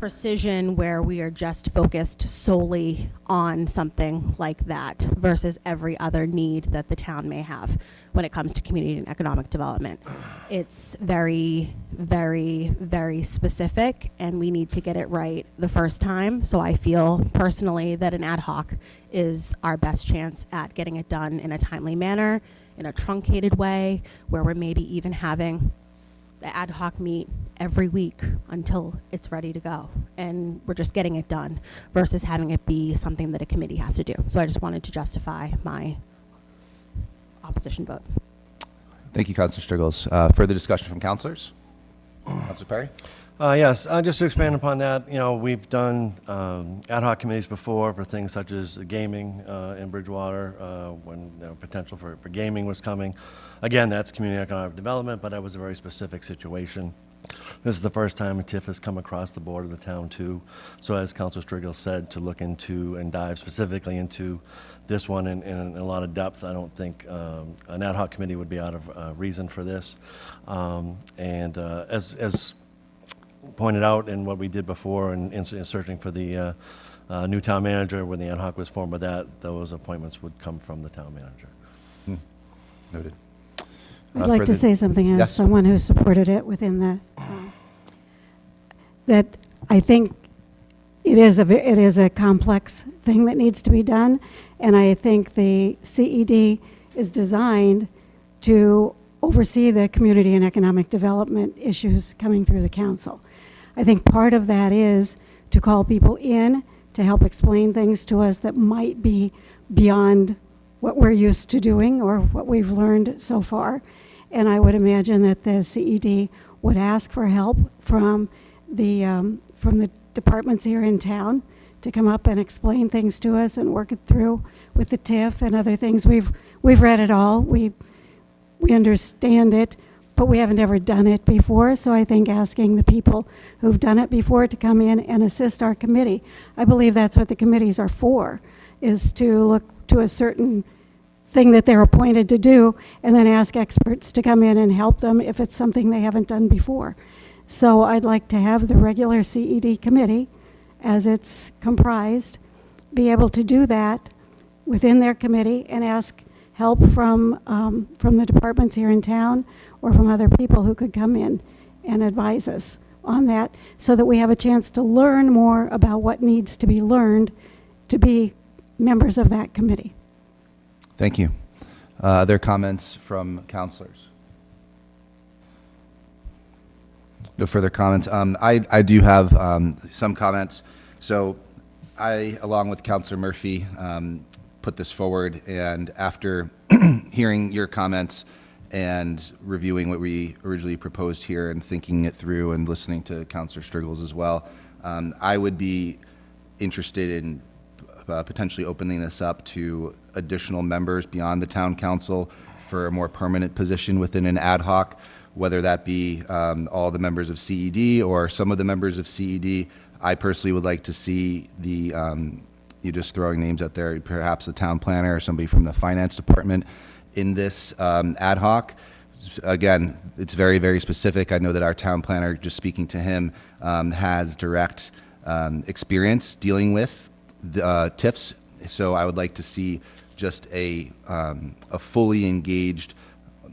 precision where we are just focused solely on something like that versus every other need that the town may have when it comes to community and economic development. It's very, very, very specific, and we need to get it right the first time. So I feel personally that an ad hoc is our best chance at getting it done in a timely manner, in a truncated way, where we're maybe even having the ad hoc meet every week until it's ready to go. And we're just getting it done versus having it be something that a committee has to do. So I just wanted to justify my opposition vote. Thank you, Councilor Striggles. Further discussion from councilors? Councilor Perry? Yes, just to expand upon that, we've done ad hoc committees before for things such as gaming in Bridgewater, when potential for gaming was coming. Again, that's community economic development, but that was a very specific situation. This is the first time a TIF has come across the board of the town too. So as Councilor Striggles said, to look into and dive specifically into this one in a lot of depth, I don't think an ad hoc committee would be out of reason for this. As pointed out in what we did before in searching for the new town manager, when the ad hoc was formed, but those appointments would come from the town manager. Noted. I'd like to further- say something as Yes. someone who supported it within the, that I think it is a complex thing that needs to be done, and I think the CED is designed to oversee the community and economic development issues coming through the council. I think part of that is to call people in to help explain things to us that might be beyond what we're used to doing or what we've learned so far. And I would imagine that the CED would ask for help from the departments here in town to come up and explain things to us and work it through with the TIF and other things. We've read it all. We understand it, but we haven't ever done it before. So I think asking the people who've done it before to come in and assist our committee. I believe that's what the committees are for, is to look to a certain thing that they're appointed to do and then ask experts to come in and help them if it's something they haven't done before. So I'd like to have the regular CED committee, as it's comprised, be able to do that within their committee and ask help from the departments here in town or from other people who could come in and advise us on that, so that we have a chance to learn more about what needs to be learned to be members of that committee. Thank you. Other comments from councilors? No further comments. I do have some comments. So I, along with Councilor Murphy, put this forward, and after hearing your comments and reviewing what we originally proposed here and thinking it through and listening to Councilor Striggles as well, I would be interested in potentially opening this up to additional members beyond the town council for a more permanent position within an ad hoc, whether that be all the members of CED or some of the members of CED. I personally would like to see the, you're just throwing names out there, perhaps the town planner or somebody from the finance department in this ad hoc. Again, it's very, very specific. I know that our town planner, just speaking to him, has direct experience dealing with the TIFs. So I would like to see just a fully engaged,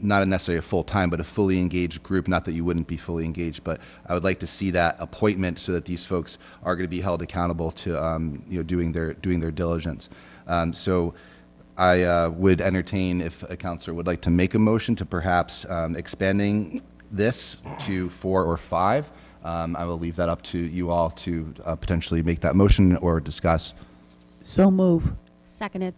not necessarily a full-time, but a fully engaged group. Not that you wouldn't be fully engaged, but I would like to see that appointment so that these folks are going to be held accountable to doing their diligence. So I would entertain if a councilor would like to make a motion to perhaps expanding this to 4 or 5. I will leave that up to you all to potentially make that motion or discuss. So move. Seconded.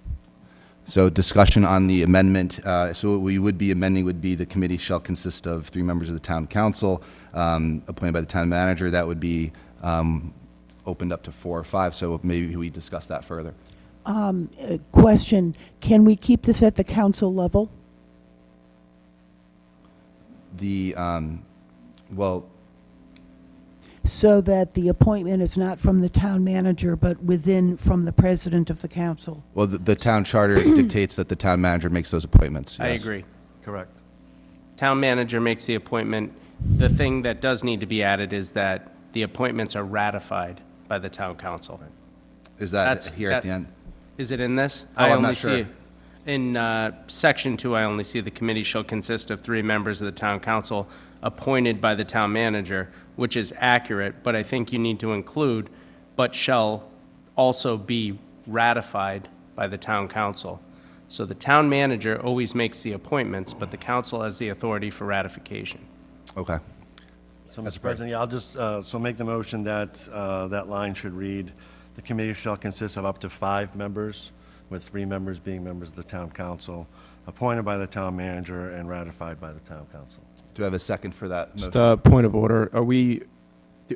So discussion on the amendment. So what we would be amending would be the committee shall consist of 3 members of the town council appointed by the town manager. That would be opened up to 4 or 5. So maybe we discuss that further. Question, can we keep this at the council level? The, well, So that the appointment is not from the town manager, but from the president of the council? well, the town charter dictates that the town manager makes those appointments. I Yes. agree. Correct. Town manager makes the appointment. The thing that does need to be added is that the appointments are ratified by the town council. Is that That's- here at the end? Is it in this? Oh, I I'm only not sure. see in section 2, I only see the committee shall consist of 3 members of the town council appointed by the town manager, which is accurate, but I think you need to include, but shall also be ratified by the town council. So the town manager always makes the appointments, but the council has the authority for ratification. Okay. So, Mr. President, yeah, I'll just, so make the motion that, that line should read, the committee shall consist of up to 5 members, with 3 members being members of the town council, appointed by the town manager and ratified by the town council. Do I have a second for that Just motion? a point of order.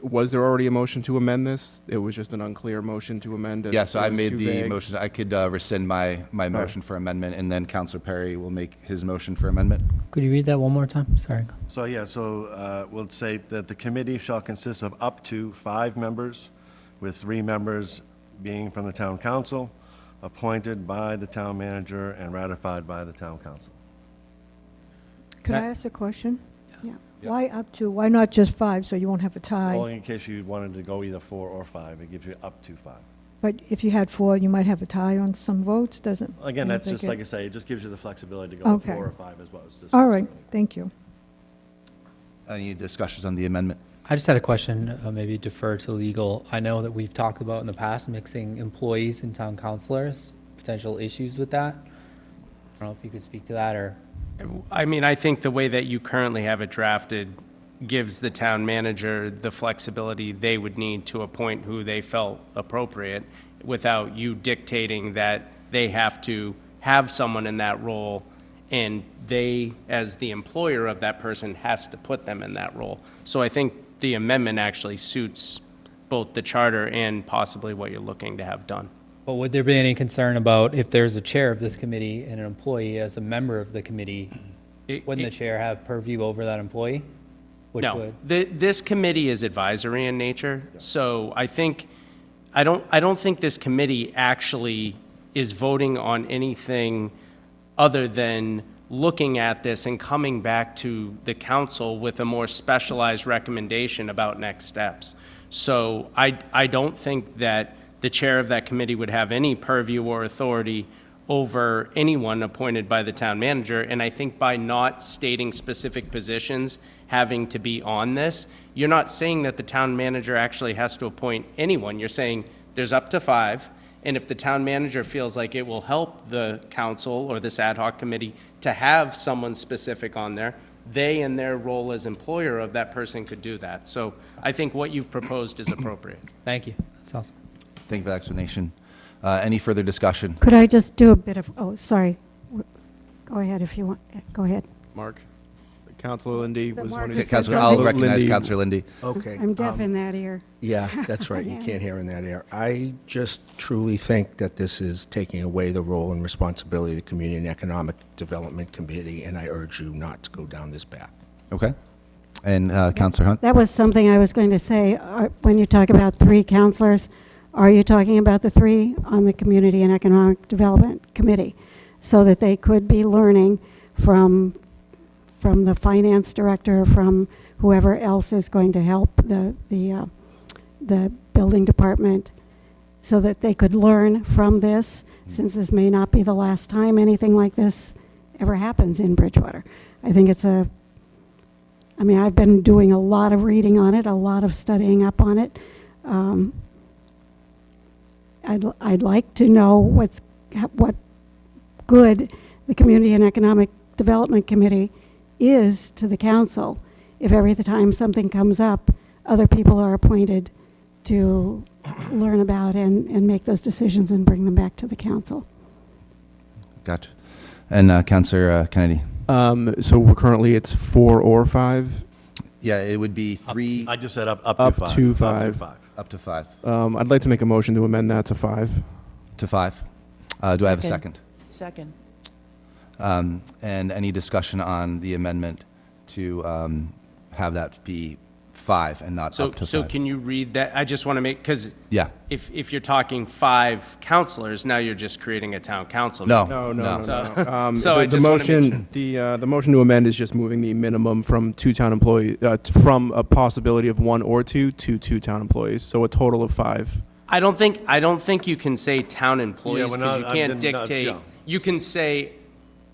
Was there already a motion to amend this? It was just an unclear motion to amend it. Yeah, so I It was made too the vague. motion. I could rescind my motion for amendment, and then Counselor Perry will make his motion for amendment. Could you read that one more time? Sorry. So, yeah, so we'll say that the committee shall consist of up to 5 members, with 3 members being from the town council, appointed by the town manager and ratified by the town council. Could I Can I- ask a question? Yeah. Yeah. Why up to? Why not just 5, so you won't have a tie? Only in case you wanted to go either 4 or 5, it gives you up to 5. But if you had 4, you might have a tie on some votes, doesn't? Again, you that's think just, it- like I say, it just gives you the flexibility to go with Okay. 4 or 5 as well as this. All right, thank you. Any discussions on the amendment? I just had a question, maybe defer to legal. I know that we've talked about in the past mixing employees and town councilors, potential issues with that. I don't know if you could speak to that, or, I mean, I think the way that you currently have it drafted gives the town manager the flexibility they would need to appoint who they felt appropriate without you dictating that they have to have someone in that role and they, as the employer of that person, has to put them in that role. So I think the amendment actually suits both the charter and possibly what you're looking to have done. but would there be any concern about if there's a chair of this committee and an employee as a member of the committee, wouldn't the chair have purview over that employee? Which No, would? this committee is advisory in nature, so I don't think this committee actually is voting on anything other than looking at this and coming back to the council with a more specialized recommendation about next steps. So I don't think that the chair of that committee would have any purview or authority over anyone appointed by the town manager, and I think by not stating specific positions having to be on this, you're not saying that the town manager actually has to appoint anyone. You're saying there's up to 5, and if the town manager feels like it will help the council or this ad hoc committee to have someone specific on there, they, in their role as employer of that person, could do that. So I think what you've proposed is appropriate. Thank you. That's awesome. Thank you for the explanation. Any further discussion? Could I just do a bit of, oh, sorry. Go ahead if you want, go ahead. Mark, Counselor Lindy But was Mark one of just your. said Counselor, I'll something. recognize Lindy- Counselor Lindy. Okay. I'm deaf in that ear. Yeah, that's right. You can't hear in that ear. I just truly think that this is taking away the role and responsibility of the Community and Economic Development Committee, and I urge you not to go down this path. Okay. And Counselor Hunt? That was something I was going to say. When you talk about 3 counselors, are you talking about the 3 on the Community and Economic Development Committee? So that they could be learning from the finance director, from whoever else is going to help the building department, so that they could learn from this, since this may not be the last time anything like this ever happens in Bridgewater. I think it's I mean, I've been doing a lot of reading on it, a lot of studying up on it. I'd like to know what good the Community and Economic Development Committee is to the council. If every time something comes up, other people are appointed to learn about and make those decisions and bring them back to the council. Gotcha. And Counselor Kennedy? So we're currently, it's 4 or 5. Yeah, it would be 3 I just said up to Up 5. to Up 5. 5. up to 5. I'd like to make a motion to amend that to 5. To 5. Do I have a second? Second. And any discussion on the amendment to have that be 5 and not So, up to so 5. can you read that? I just want to make, because Yeah. if you're talking 5 counselors, now you're just creating a town council. No. No, no, No. no, So- no. so I The just wanna make motion, the motion to amend is just moving the minimum from 2 town employees, from a possibility of 1 or 2 to 2 town employees, so a total of 5. I don't think you can say town employees we're because not- you I can't did not- dictate. yeah. You can say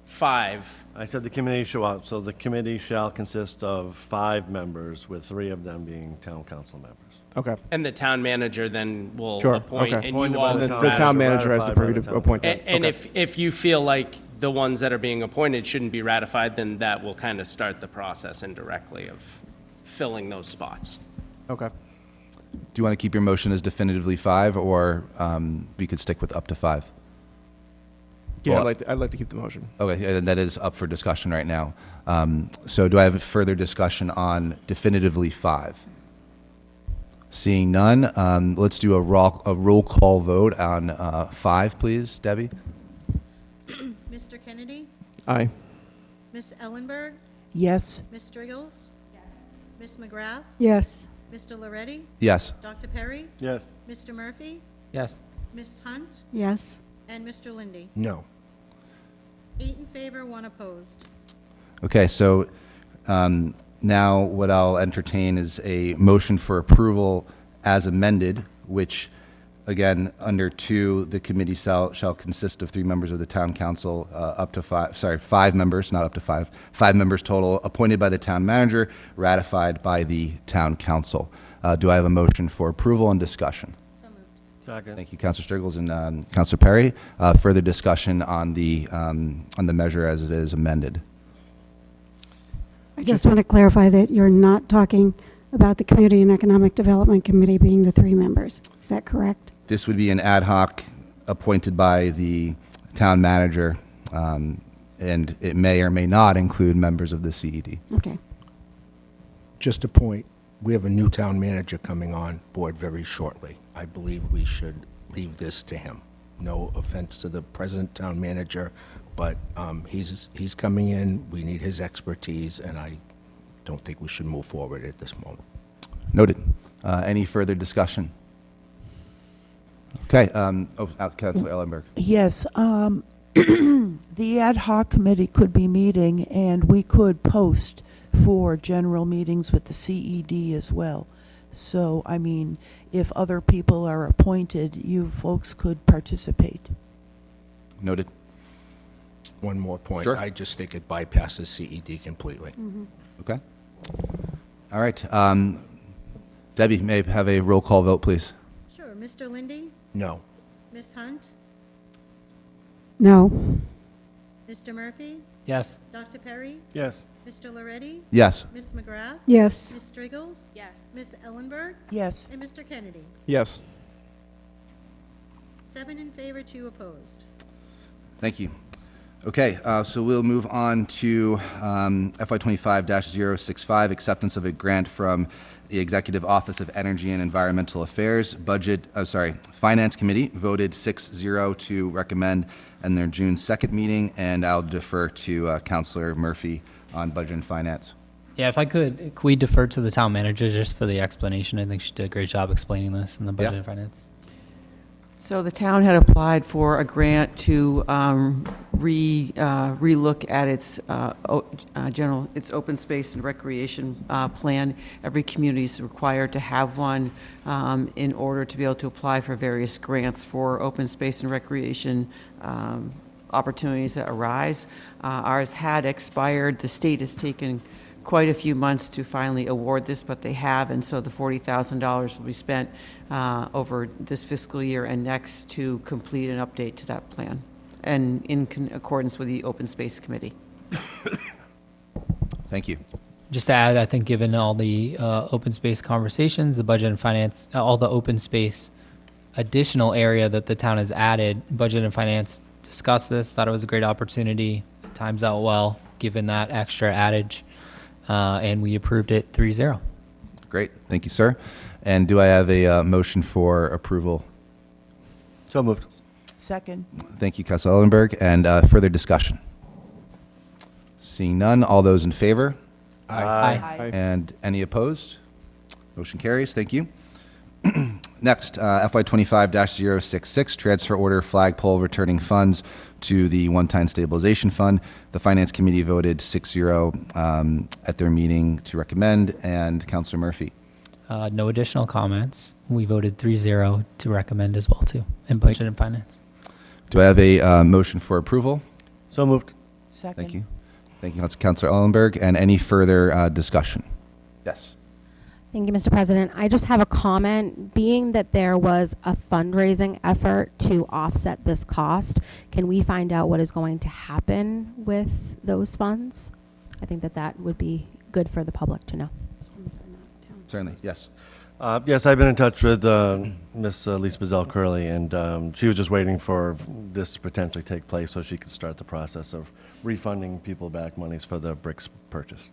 5. I said the committee so the committee shall consist of 5 members, with 3 of them being town council members. Okay. And the town manager then will Sure, appoint, okay. and Appointed you by all. The town town manager, manager has the ratified by purview the to town appoint And, that. and Okay. if you feel like the ones that are being appointed shouldn't be ratified, then that will kind of start the process indirectly of filling those spots. Okay. Do you want to keep your motion as definitively 5, or we could stick with up to 5? Yeah, Well- I'd like to keep the motion. Okay, and that is up for discussion right now. So do I have further discussion on definitively 5? Seeing none, let's do a roll call vote on 5, please. Debbie? Mr. Kennedy? Aye. Ms. Ellenberg? Yes. Ms. Striggles? Ms. McGrath? Yes. Mr. Loretti? Yes. Dr. Perry? Yes. Mr. Murphy? Yes. Ms. Hunt? Yes. And Mr. Lindy? No. 8 in favor, 1 opposed. Okay, so now what I'll entertain is a motion for approval as amended, which, again, under 2, the committee shall consist of 3 members of the town council, up to 5 members, not up to 5, 5 members total, appointed by the town manager, ratified by the town council. Do I have a motion for approval and discussion? Second. Thank you, Councilor Striggles and Councilor Perry. Further discussion on the measure as it is amended. I just want to clarify that you're not talking about the Community and Economic Development Committee being the 3 members. Is that correct? This would be an ad hoc appointed by the town manager, and it may or may not include members of the CED. Okay. Just a point, we have a new town manager coming on board very shortly. I believe we should leave this to him. No offense to the present town manager, but he's coming in, we need his expertise, and I don't think we should move forward at this moment. Noted. Any further discussion? Okay, Councilor Ellenberg. Yes, the ad hoc committee could be meeting, and we could post for general meetings with the CED as well. So, I mean, if other people are appointed, you folks could participate. Noted. One more point. Sure. I just think it bypasses CED completely. Okay. All right. Debbie, may I have a roll call vote, please? Sure. Mr. Lindy? No. Ms. Hunt? No. Mr. Murphy? Yes. Dr. Perry? Yes. Mr. Loretti? Yes. Ms. McGrath? Yes. Ms. Striggles? Yes. Ms. Ellenberg? Yes. And Mr. Kennedy? Yes. 7 in favor, 2 opposed. Thank you. Okay, so we'll move on to FY25-065, acceptance of a grant from the Executive Office of Energy and Environmental Affairs. Finance Committee voted 6-0 to recommend in their June 2nd meeting, and I'll defer to Councilor Murphy on Budget and Finance. Yeah, if I could we defer to the town manager just for the explanation? I think she did a great job explaining this in the budget Yeah. and finance. So the town had applied for a grant to relook at its its open space and recreation plan. Every community is required to have one in order to be able to apply for various grants for open space and recreation opportunities that arise. Ours had expired. The state has taken quite a few months to finally award this, but they have, and so the $40,000 will be spent over this fiscal year and next to complete an update to that plan, and in accordance with the Open Space Committee. Thank you. Just to add, I think given all the open space conversations, the budget and finance, all the open space additional area that the town has added, budget and finance discussed this, thought it was a great opportunity, times out well, given that extra adage, and we approved it 3-0. Great. Thank you, sir. And do I have a motion for approval? So moved. Second. Thank you, Councilor Ellenberg. And further discussion? Seeing none, all those in favor? Aye. Aye. And any opposed? Motion carries. Thank you. Next, FY 25-066, transfer order flagpole returning funds to the one-time stabilization fund. The Finance Committee voted 6-0 at their meeting to recommend, and Councilor Murphy. No additional comments. We voted 3-0 to recommend as well, too, in Budget and Finance. Do I have a motion for approval? So moved. Second. Thank you. Thank you, Councilor Ellenberg. And any further discussion? Yes. Thank you, Mr. President. I just have a comment. Being that there was a fundraising effort to offset this cost, can we find out what is going to happen with those funds? I think that that would be good for the public to know. Certainly, yes. Yes, I've been in touch with Miss Lisa Bazell Curley, and she was just waiting for this to potentially take place so she could start the process of refunding people back monies for the bricks purchase.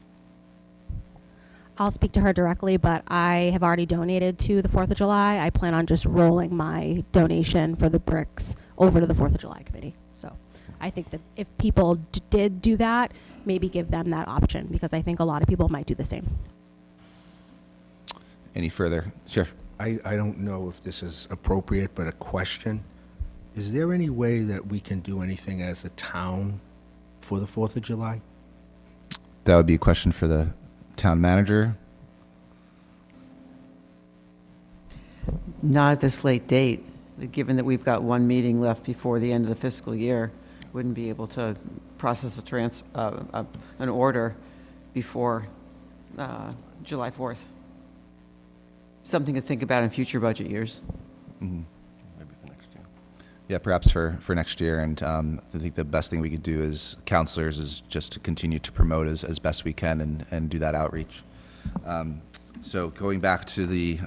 I'll speak to her directly, but I have already donated to the 4th of July. I plan on just rolling my donation for the bricks over to the 4th of July committee. So I think that if people did do that, maybe give them that option, because I think a lot of people might do the same. Any further? Sure. I don't know if this is appropriate, but a question. Is there any way that we can do anything as a town for the 4th of July? That would be a question for the town manager. Not at this late date, given that we've got one meeting left before the end of the fiscal year. Wouldn't be able to process an order before July 4th. Something to think about in future budget years. Mm-hmm. Maybe for next year. Yeah, perhaps for next year. And I think the best thing we could do as counselors is just to continue to promote as best we can and do that outreach. So going back to the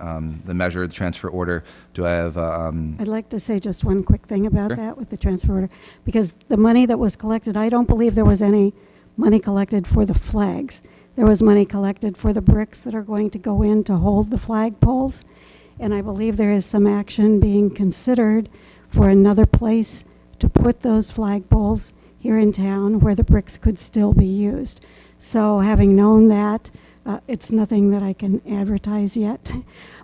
measure, the transfer order, do I have? I'd like to say just one quick thing about Sure. that with the transfer order, because the money that was collected, I don't believe there was any money collected for the flags. There was money collected for the bricks that are going to go in to hold the flag poles. And I believe there is some action being considered for another place to put those flag poles here in town where the bricks could still be used. So having known that, it's nothing that I can advertise yet.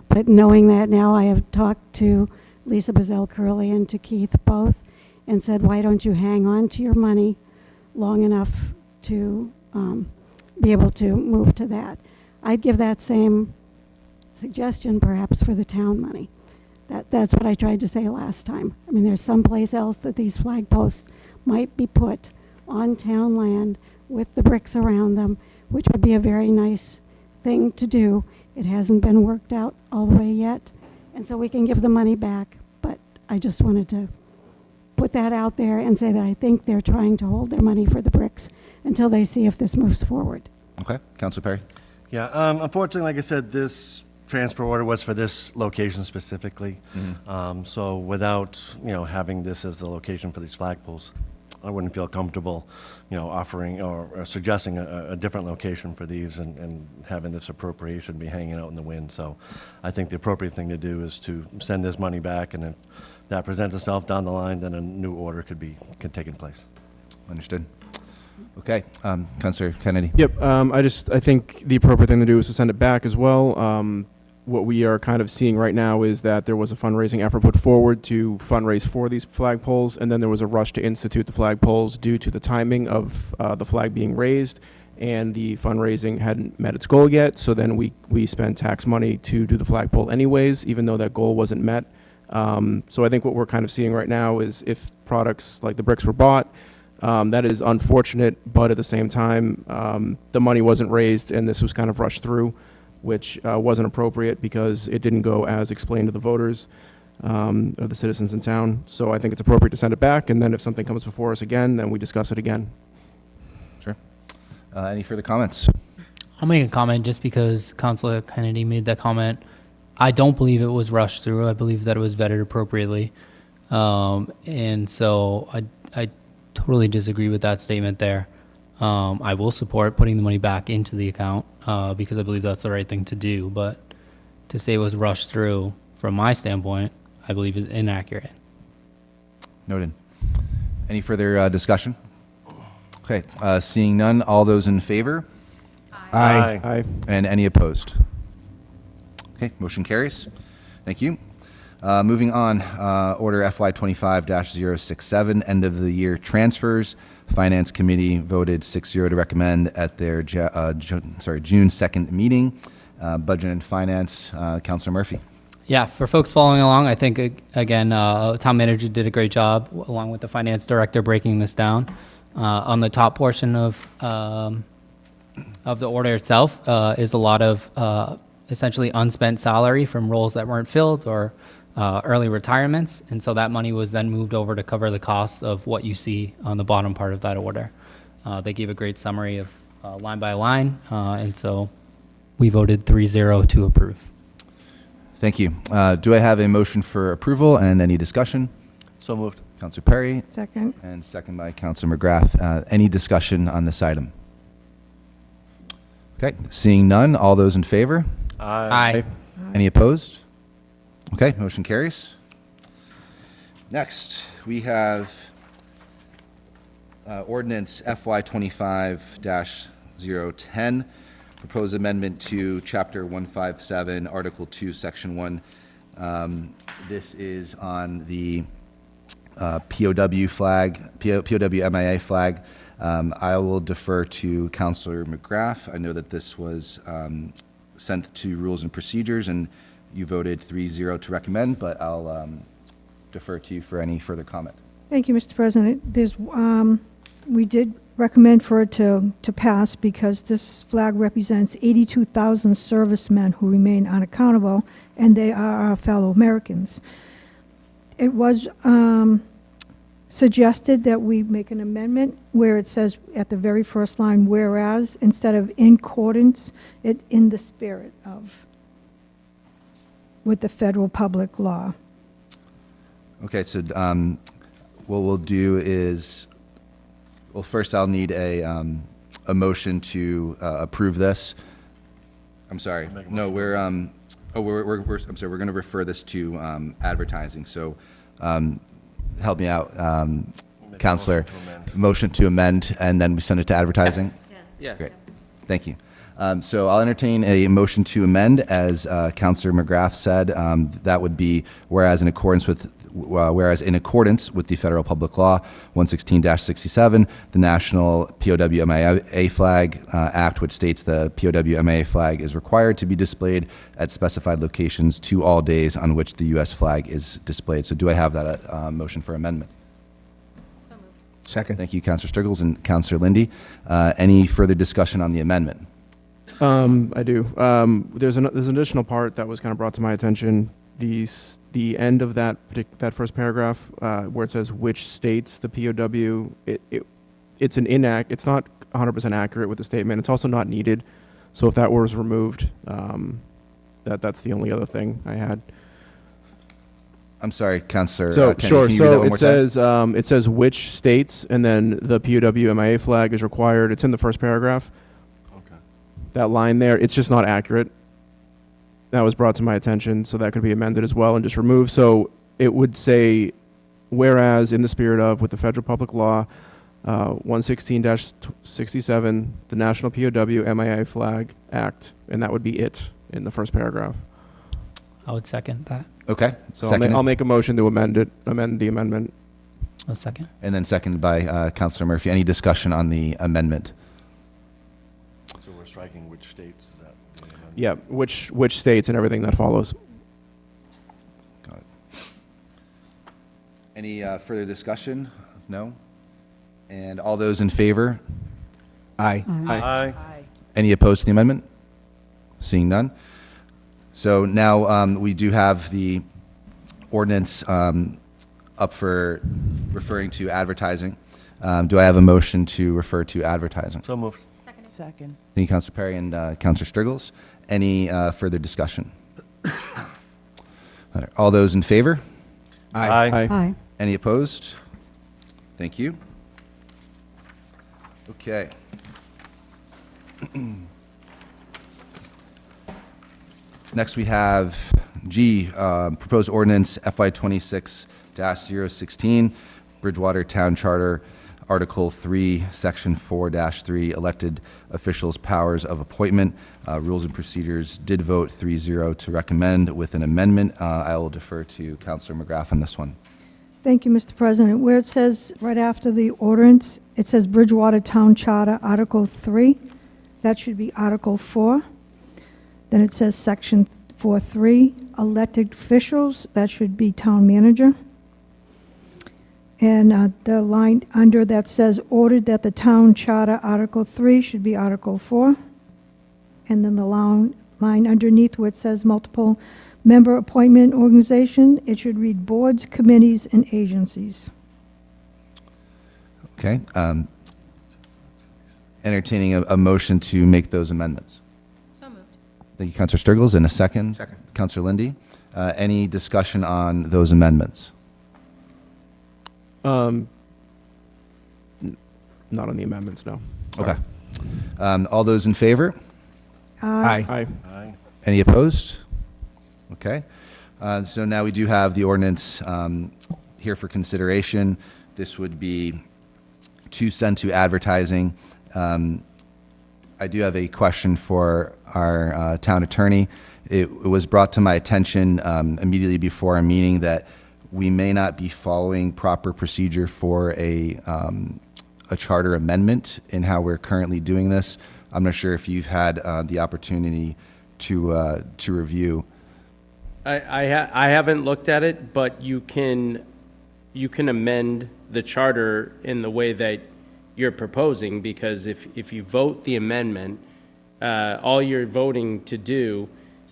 But knowing that now, I have talked to Lisa Bazell Curley and to Keith both and said, why don't you hang on to your money long enough to be able to move to that. I'd give that same suggestion perhaps for the town money. That's what I tried to say last time. I mean, there's someplace else that these flag posts might be put on town land with the bricks around them, which would be a very nice thing to do. It hasn't been worked out all the way yet, and so we can give the money back. But I just wanted to put that out there and say that I think they're trying to hold their money for the bricks until they see if this moves forward. Okay, Councilor Perry. Yeah, unfortunately, like I said, this transfer order was for this location specifically. Mm-hmm. So without, having this as the location for these flagpoles, I wouldn't feel comfortable, offering or suggesting a different location for these and having this appropriation be hanging out in the wind. So I think the appropriate thing to do is to send this money back, and if that presents itself down the line, then a new order could take in place. Understood. Okay, Councilor Kennedy. Yep, I think the appropriate thing to do is to send it back as well. What we are kind of seeing right now is that there was a fundraising effort put forward to fundraise for these flagpoles, and then there was a rush to institute the flagpoles due to the timing of the flag being raised, and the fundraising hadn't met its goal yet, so then we spent tax money to do the flagpole anyways, even though that goal wasn't met. So I think what we're kind of seeing right now is if products like the bricks were bought, that is unfortunate, but at the same time, the money wasn't raised, and this was kind of rushed through, which wasn't appropriate because it didn't go as explained to the voters or the citizens in town. So I think it's appropriate to send it back, and then if something comes before us again, then we discuss it again. Sure. Any further comments? I'll make a comment just because Councilor Kennedy made that comment. I don't believe it was rushed through. I believe that it was vetted appropriately. And so I totally disagree with that statement there. I will support putting the money back into the account because I believe that's the right thing to do. But to say it was rushed through, from my standpoint, I believe is inaccurate. Noted. Any further discussion? Okay, seeing none, all those in favor? Aye. Aye. And any opposed? Okay, motion carries. Thank you. Moving on, Order FY 25-067, end of the year transfers. Finance Committee voted 6-0 to recommend at their June 2nd meeting. Budget and Finance, Councilor Murphy. Yeah, for folks following along, I think, again, town manager did a great job, along with the finance director, breaking this down. On the top portion of the order itself is a lot of essentially unspent salary from roles that weren't filled or early retirements, and so that money was then moved over to cover the costs of what you see on the bottom part of that order. They gave a great summary of line by line, and so we voted 3-0 to approve. Thank you. Do I have a motion for approval and any discussion? So moved. Councilor Perry, Second. and second by Councilor McGrath. Any discussion on this item? Okay, seeing none, all those in favor? Aye. Any opposed? Okay, motion carries. Next, we have ordinance FY 25-010, proposed amendment to Chapter 157, Article 2, Section 1. This is on the POW flag, POW MIA flag. I will defer to Councilor McGrath. I know that this was sent to Rules and Procedures, and you voted 3-0 to recommend, but I'll defer to you for any further comment. Thank you, Mr. President. We did recommend for it to pass because this flag represents 82,000 servicemen who remain unaccountable, and they are our fellow Americans. It was suggested that we make an amendment where it says at the very first line, whereas, instead of in accordance, it in the spirit of, with the federal public law. Okay, so what we'll do is, well, first I'll need a motion to approve this. I'm sorry. No, we're I'm sorry. We're going to refer this to advertising. So help me out, Counselor. Motion to amend, and then we send it to advertising. Yeah. Great. Thank you. So I'll entertain a motion to amend, as Councilor McGrath said. That would be whereas in accordance with the Federal Public Law 116-67, the National POW MIA Flag Act, which states the POW MIA flag is required to be displayed at specified locations to all days on which the U.S. flag is displayed. So do I have that motion for amendment? Second. Thank you, Councilor Sturgles and Councilor Lindy. Any further discussion on the amendment? I do. There's an additional part that was kind of brought to my attention. The end of that first paragraph where it says which states the POW, it's not 100% accurate with the statement. It's also not needed. So if that was removed, that's the only other thing I had. I'm sorry, Councilor. So Kenny, sure. can you read that So one more time? it says which states, and then the POW MIA flag is required. It's in the first paragraph. That line there, it's just not accurate. That was brought to my attention, so that could be amended as well and just removed. So it would say, whereas in the spirit of, with the Federal Public Law 116-67, the National POW MIA Flag Act, and that would be it in the first paragraph. I would second that. Okay. So I'll make a motion to amend the amendment. A second. And then seconded by Councilor Murphy. Any discussion on the amendment? So we're striking which states, is that the amendment? Yeah, which states and everything that follows. Got it. Any further discussion? No? And all those in favor? Aye. Aye. Any opposed to the amendment? Seeing none. So now we do have the ordinance up for referring to advertising. Do I have a motion to refer to advertising? So moved. Second. Thank you, Councilor Perry and Councilor Sturgles. Any further discussion? All those in favor? Aye. Aye. Any opposed? Thank you. Okay. Next, we have G, proposed ordinance FY 26-016, Bridgewater Town Charter, Article 3, Section 4-3, elected officials' powers of appointment. Rules and Procedures did vote 3-0 to recommend with an amendment. I will defer to Councilor McGrath on this one. Thank you, Mr. President. Where it says, right after the ordinance, it says Bridgewater Town Charter, Article 3. That should be Article 4. Then it says Section 4-3, elected officials. That should be Town Manager. And the line under that says, ordered that the Town Charter, Article 3, should be Article 4. And then the line underneath where it says multiple member appointment organization, it should read boards, committees, and agencies. Okay. Entertaining a motion to make those amendments. So moved. Thank you, Councilor Sturgills. And a second? Second. Councilor Lindy. Any discussion on those amendments? Not on the amendments, no. Okay. All those in favor? Aye. Aye. Any opposed? Okay. So now we do have the ordinance here for consideration. This would be to send to advertising. I do have a question for our town attorney. It was brought to my attention immediately before our meeting that we may not be following proper procedure for a charter amendment in how we're currently doing this. I'm not sure if you've had the opportunity to review. I haven't looked at it, but you can amend the charter in the way that you're proposing, because if you vote the amendment, all you're voting to do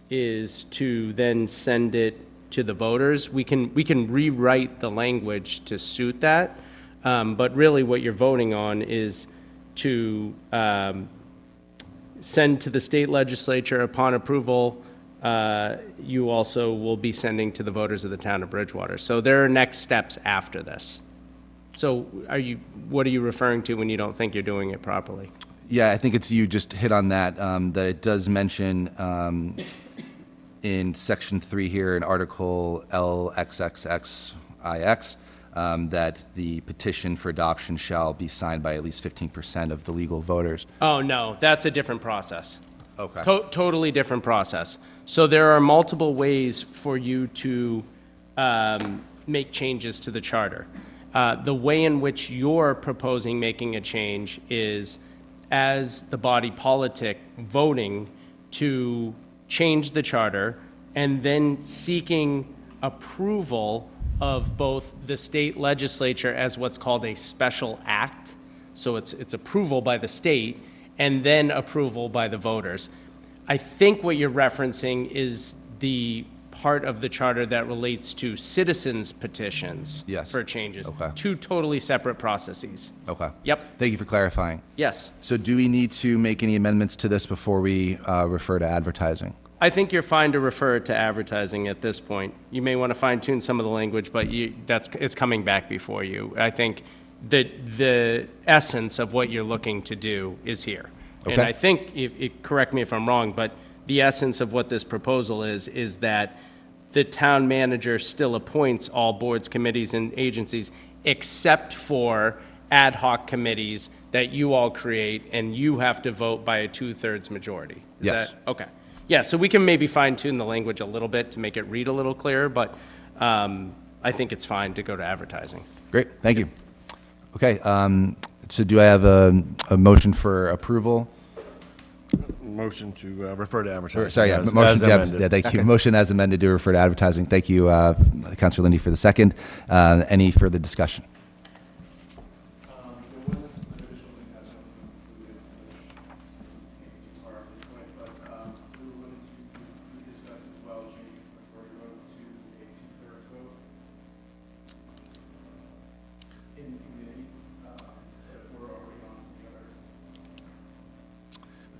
is to then send it to the voters. We can rewrite the language to suit that, but really what you're voting on is to send to the state legislature upon approval. You also will be sending to the voters of the town of Bridgewater. So there are next steps after this. So what are you referring to when you don't think you're doing it properly? Yeah, I think it's you just hit on that, that it does mention in Section 3 here in Article LXXXIX that the petition for adoption shall be signed by at least 15% of the legal voters. Oh, no, that's a different process. Okay. Totally different process. So there are multiple ways for you to make changes to the charter. The way in which you're proposing making a change is as the body politic voting to change the charter and then seeking approval of both the state legislature as what's called a special act. So it's approval by the state and then approval by the voters. I think what you're referencing is the part of the charter that relates to citizens' petitions Yes. for changes. Okay. Two totally separate processes. Okay. Yep. Thank you for clarifying. Yes. So do we need to make any amendments to this before we refer to advertising? I think you're fine to refer to advertising at this point. You may want to fine tune some of the language, but it's coming back before you. I think the essence of what you're looking to do is here. And Okay. I think, correct me if I'm wrong, but the essence of what this proposal is that the town manager still appoints all boards, committees, and agencies except for ad hoc committees that you all create, and you have to vote by a 2/3 majority. Is Yes. that okay? Yeah, so we can maybe fine tune the language a little bit to make it read a little clearer, but I think it's fine to go to advertising. Great, thank you. Okay, so do I have a motion for approval? Motion to refer to advertising. Sorry, yeah, as motion to, amended. yeah, thank you. Motion as amended to refer to advertising. Thank you, Councilor Lindy, for the second. Any further discussion?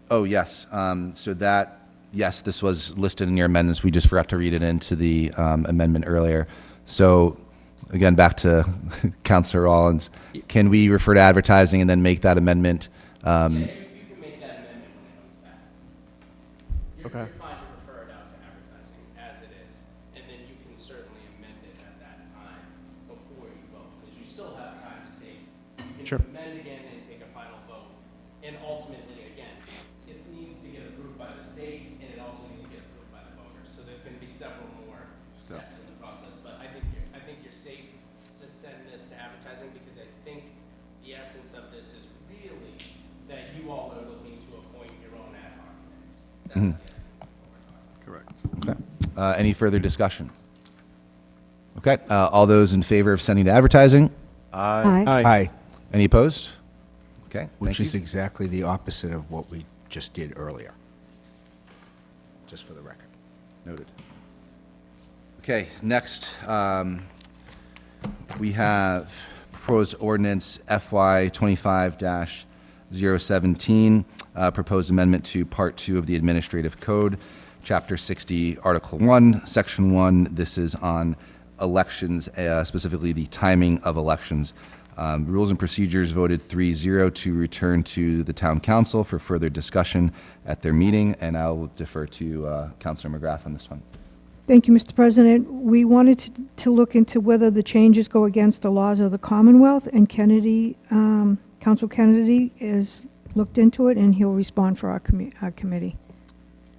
Oh, yes. So that, yes, this was listed in your amendments. We just forgot to read it into the amendment earlier. So again, back to Councilor Rollins. Can we refer to advertising and then make that amendment? You can make that amendment when it comes back. Okay. You're fine to refer it out to advertising as it is, and then you can certainly amend it at that time before you vote, because you still have time to take, you can Sure. can amend again and take a final vote. And ultimately, again, it needs to get approved by the state, and it also needs to get approved by the voters. So there's gonna be several more steps in the process. But I think you're safe to send this to advertising, because I think the essence of this is really that you all are looking to appoint your own ad hoc committees. That's the essence of what we're talking about. Okay. Any further discussion? Okay, all those in favor of sending to advertising? Aye. Aye. Any opposed? Okay, Which thank is you. exactly the opposite of what we just did earlier. Just for the record. Noted. Okay, next, we have proposed ordinance FY 25-017, proposed amendment to Part 2 of the Administrative Code, Chapter 60, Article 1, Section 1. This is on elections, specifically the timing of elections. Rules and Procedures voted 3-0 to return to the Town Council for further discussion at their meeting, and I'll defer to Councilor McGrath on this one. Thank you, Mr. President. We wanted to look into whether the changes go against the laws of the Commonwealth, and Kennedy, Council Kennedy has looked into it, and he'll respond for our committee.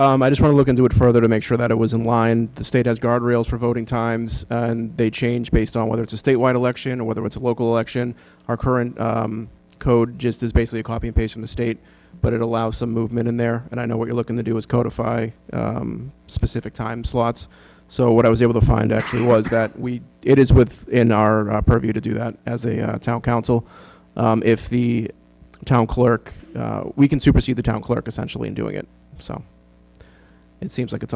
I just want to look into it further to make sure that it was in line. The state has guardrails for voting times, and they change based on whether it's a statewide election or whether it's a local election. Our current code just is basically a copy and paste from the state, but it allows some movement in there. And I know what you're looking to do is codify specific time slots. So what I was able to find actually was that it is within our purview to do that as a town council. If the town clerk, we can supersede the town clerk essentially in doing it. So it seems like it's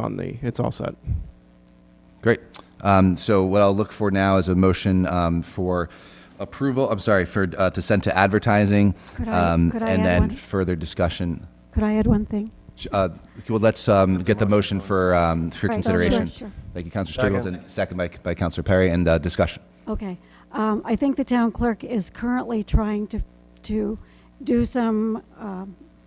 all set. Great. So what I'll look for now is a motion for approval, to send to advertising. Could I and add then one? further discussion. Could I add one thing? Well, let's get the motion for consideration. Sure. Thank you, Councilor Stiggles, and second by Councilor Perry, and discussion. Okay. I think the town clerk is currently trying to do some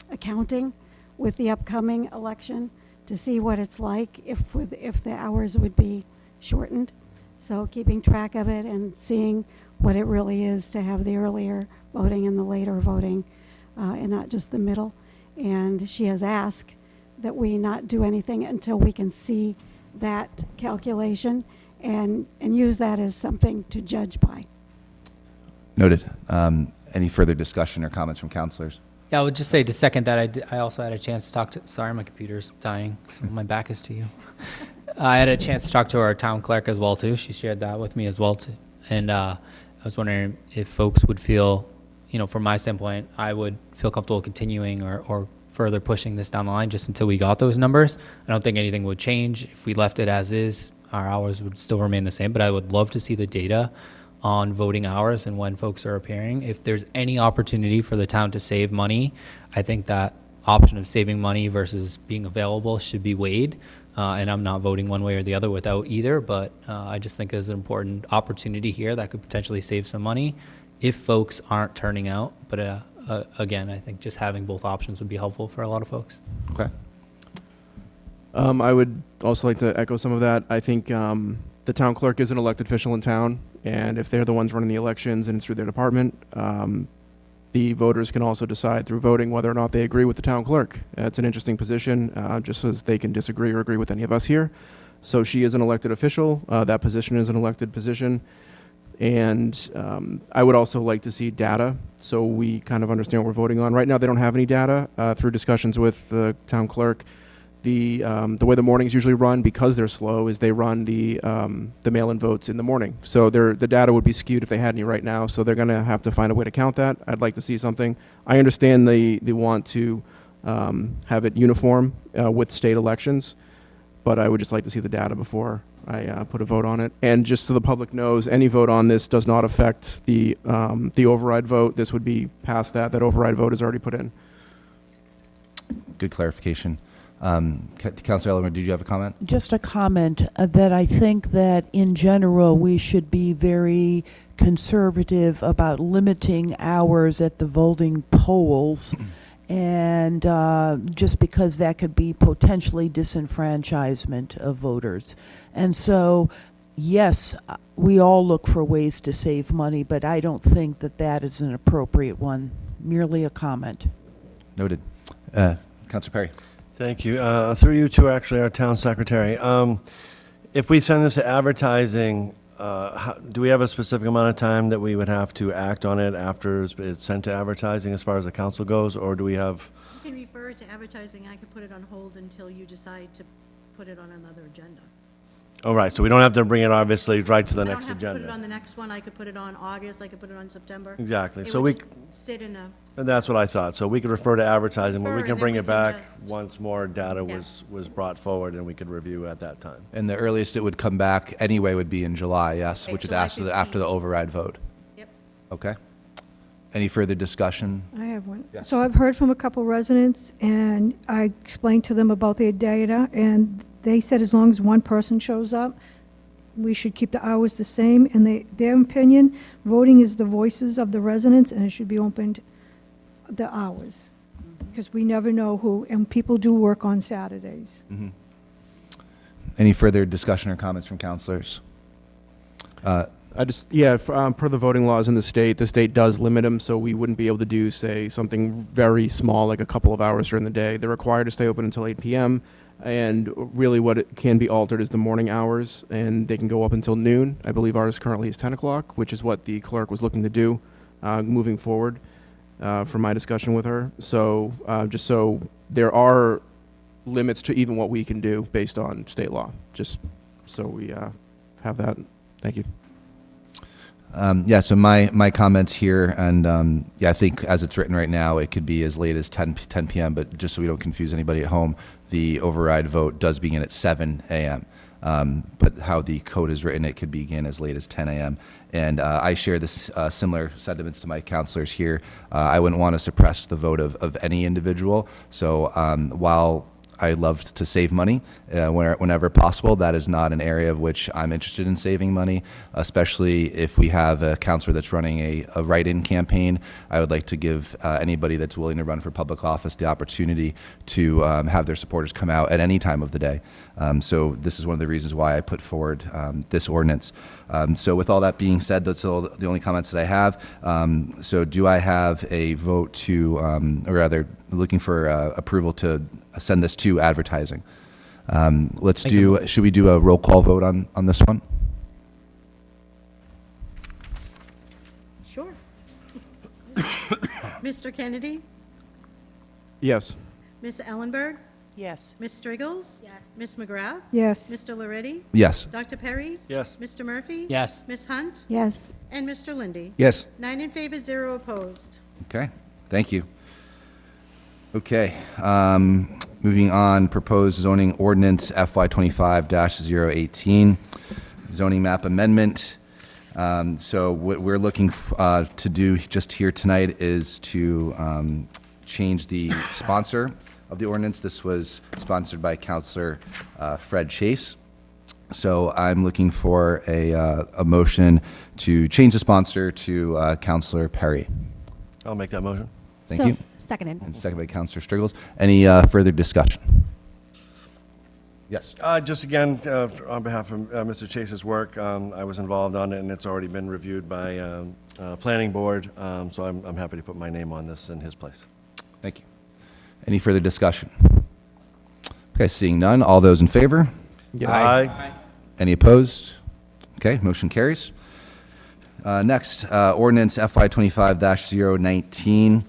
accounting with the upcoming election to see what it's like if the hours would be shortened. So keeping track of it and seeing what it really is to have the earlier voting and the later voting, and not just the middle. And she has asked that we not do anything until we can see that calculation and use that as something to judge by. Noted. Any further discussion or comments from councilors? Yeah, I would just say to second that, I also had a chance to talk to, sorry, my computer's dying, so my back is to you. I had a chance to talk to our town clerk as well, too. She shared that with me as well, too. And I was wondering if folks would feel, from my standpoint, I would feel comfortable continuing or further pushing this down the line just until we got those numbers. I don't think anything would change. If we left it as is, our hours would still remain the same, but I would love to see the data on voting hours and when folks are appearing. If there's any opportunity for the town to save money, I think that option of saving money versus being available should be weighed. And I'm not voting one way or the other without either, but I just think there's an important opportunity here that could potentially save some money if folks aren't turning out. But again, I think just having both options would be helpful for a lot of folks. Okay. I would also like to echo some of that. I think the town clerk is an elected official in town, and if they're the ones running the elections and it's through their department, the voters can also decide through voting whether or not they agree with the town clerk. It's an interesting position, just as they can disagree or agree with any of us here. So she is an elected official. That position is an elected position. And I would also like to see data so we kind of understand what we're voting on. Right now, they don't have any data. Through discussions with the town clerk, the way the mornings usually run, because they're slow, is they run the mail-in votes in the morning. So the data would be skewed if they had any right now, so they're going to have to find a way to count that. I'd like to see something. I understand they want to have it uniform with state elections, but I would just like to see the data before I put a vote on it. And just so the public knows, any vote on this does not affect the override vote. This would be past that. That override vote is already put in. Good clarification. Councilor Ellimer, did you have a comment? Just a comment that I think that in general we should be very conservative about limiting hours at the voting polls, and just because that could be potentially disenfranchisement of voters. And so yes, we all look for ways to save money, but I don't think that that is an appropriate one. Merely a comment. Noted. Councilor Perry. Thank you. Through you to actually our town secretary. If we send this to advertising, do we have a specific amount of time that we would have to act on it after it's sent to advertising as far as the council goes, or do we have? You can refer it to advertising. I could put it on hold until you decide to put it on another agenda. Oh, right, so we don't have to bring it obviously right to the I next don't have to put it on agenda. the next one. I could put it on August. I could put it on September. Exactly. It So would we, just sit in a, and that's what I thought. So we could refer to advertising, but we Refer, can and bring then it we can back just- once more data Yeah. was brought forward and we could review at that time. And the earliest it would come back anyway would be in July, yes, Okay, which is July after the 15th. override vote. yep. Okay. Any further discussion? I have one. Yes. So I've heard from a couple residents, and I explained to them about their data, and they said as long as one person shows up, we should keep the hours the same. In their opinion, voting is the voices of the residents, and it should be opened the hours, because we never know who, and people do work on Saturdays. Any further discussion or comments from councilors? Per the voting laws in the state does limit them, so we wouldn't be able to do, say, something very small, like a couple of hours during the day. They're required to stay open until 8 p.m., and really what it can be altered is the morning hours, and they can go up until noon. I believe ours currently is 10 o'clock, which is what the clerk was looking to do moving forward from my discussion with her. So just so there are limits to even what we can do based on state law, just so we have that. Thank you. Yeah, so my comments here, and yeah, I think as it's written right now, it could be as late as 10 p.m., but just so we don't confuse anybody at home, the override vote does begin at 7 a.m. But how the code is written, it could begin as late as 10 a.m. And I share this similar sentiments to my counselors here. I wouldn't want to suppress the vote of any individual. So while I love to save money whenever possible, that is not an area of which I'm interested in saving money, especially if we have a counselor that's running a write-in campaign. I would like to give anybody that's willing to run for public office the opportunity to have their supporters come out at any time of the day. So this is one of the reasons why I put forward this ordinance. So with all that being said, that's all the only comments that I have. So do I have a vote to, or rather, looking for approval to send this to advertising? Should we do a roll call vote on this one? Sure. Mr. Kennedy? Yes. Ms. Ellenberg? Yes. Ms. Striggles? Yes. Ms. McGrath? Yes. Mr. Loretti? Yes. Dr. Perry? Yes. Mr. Murphy? Yes. Ms. Hunt? Yes. And Mr. Lindy? Yes. 9 in favor, 0 opposed. Okay, thank you. Okay, moving on, proposed zoning ordinance FY 25-018, zoning map amendment. So what we're looking to do just here tonight is to change the sponsor of the ordinance. This was sponsored by Councilor Fred Chase. So I'm looking for a motion to change the sponsor to Councilor Perry. I'll make that motion. Thank you. Seconded. And second by Councilor Striggles. Any further discussion? Yes. Just again, on behalf of Mr. Chase's work, I was involved on it, and it's already been reviewed by Planning Board, so I'm happy to put my name on this in his place. Thank you. Any further discussion? Okay, seeing none. All those in favor? Aye. Any opposed? Okay, motion carries. Next, ordinance FY 25-019,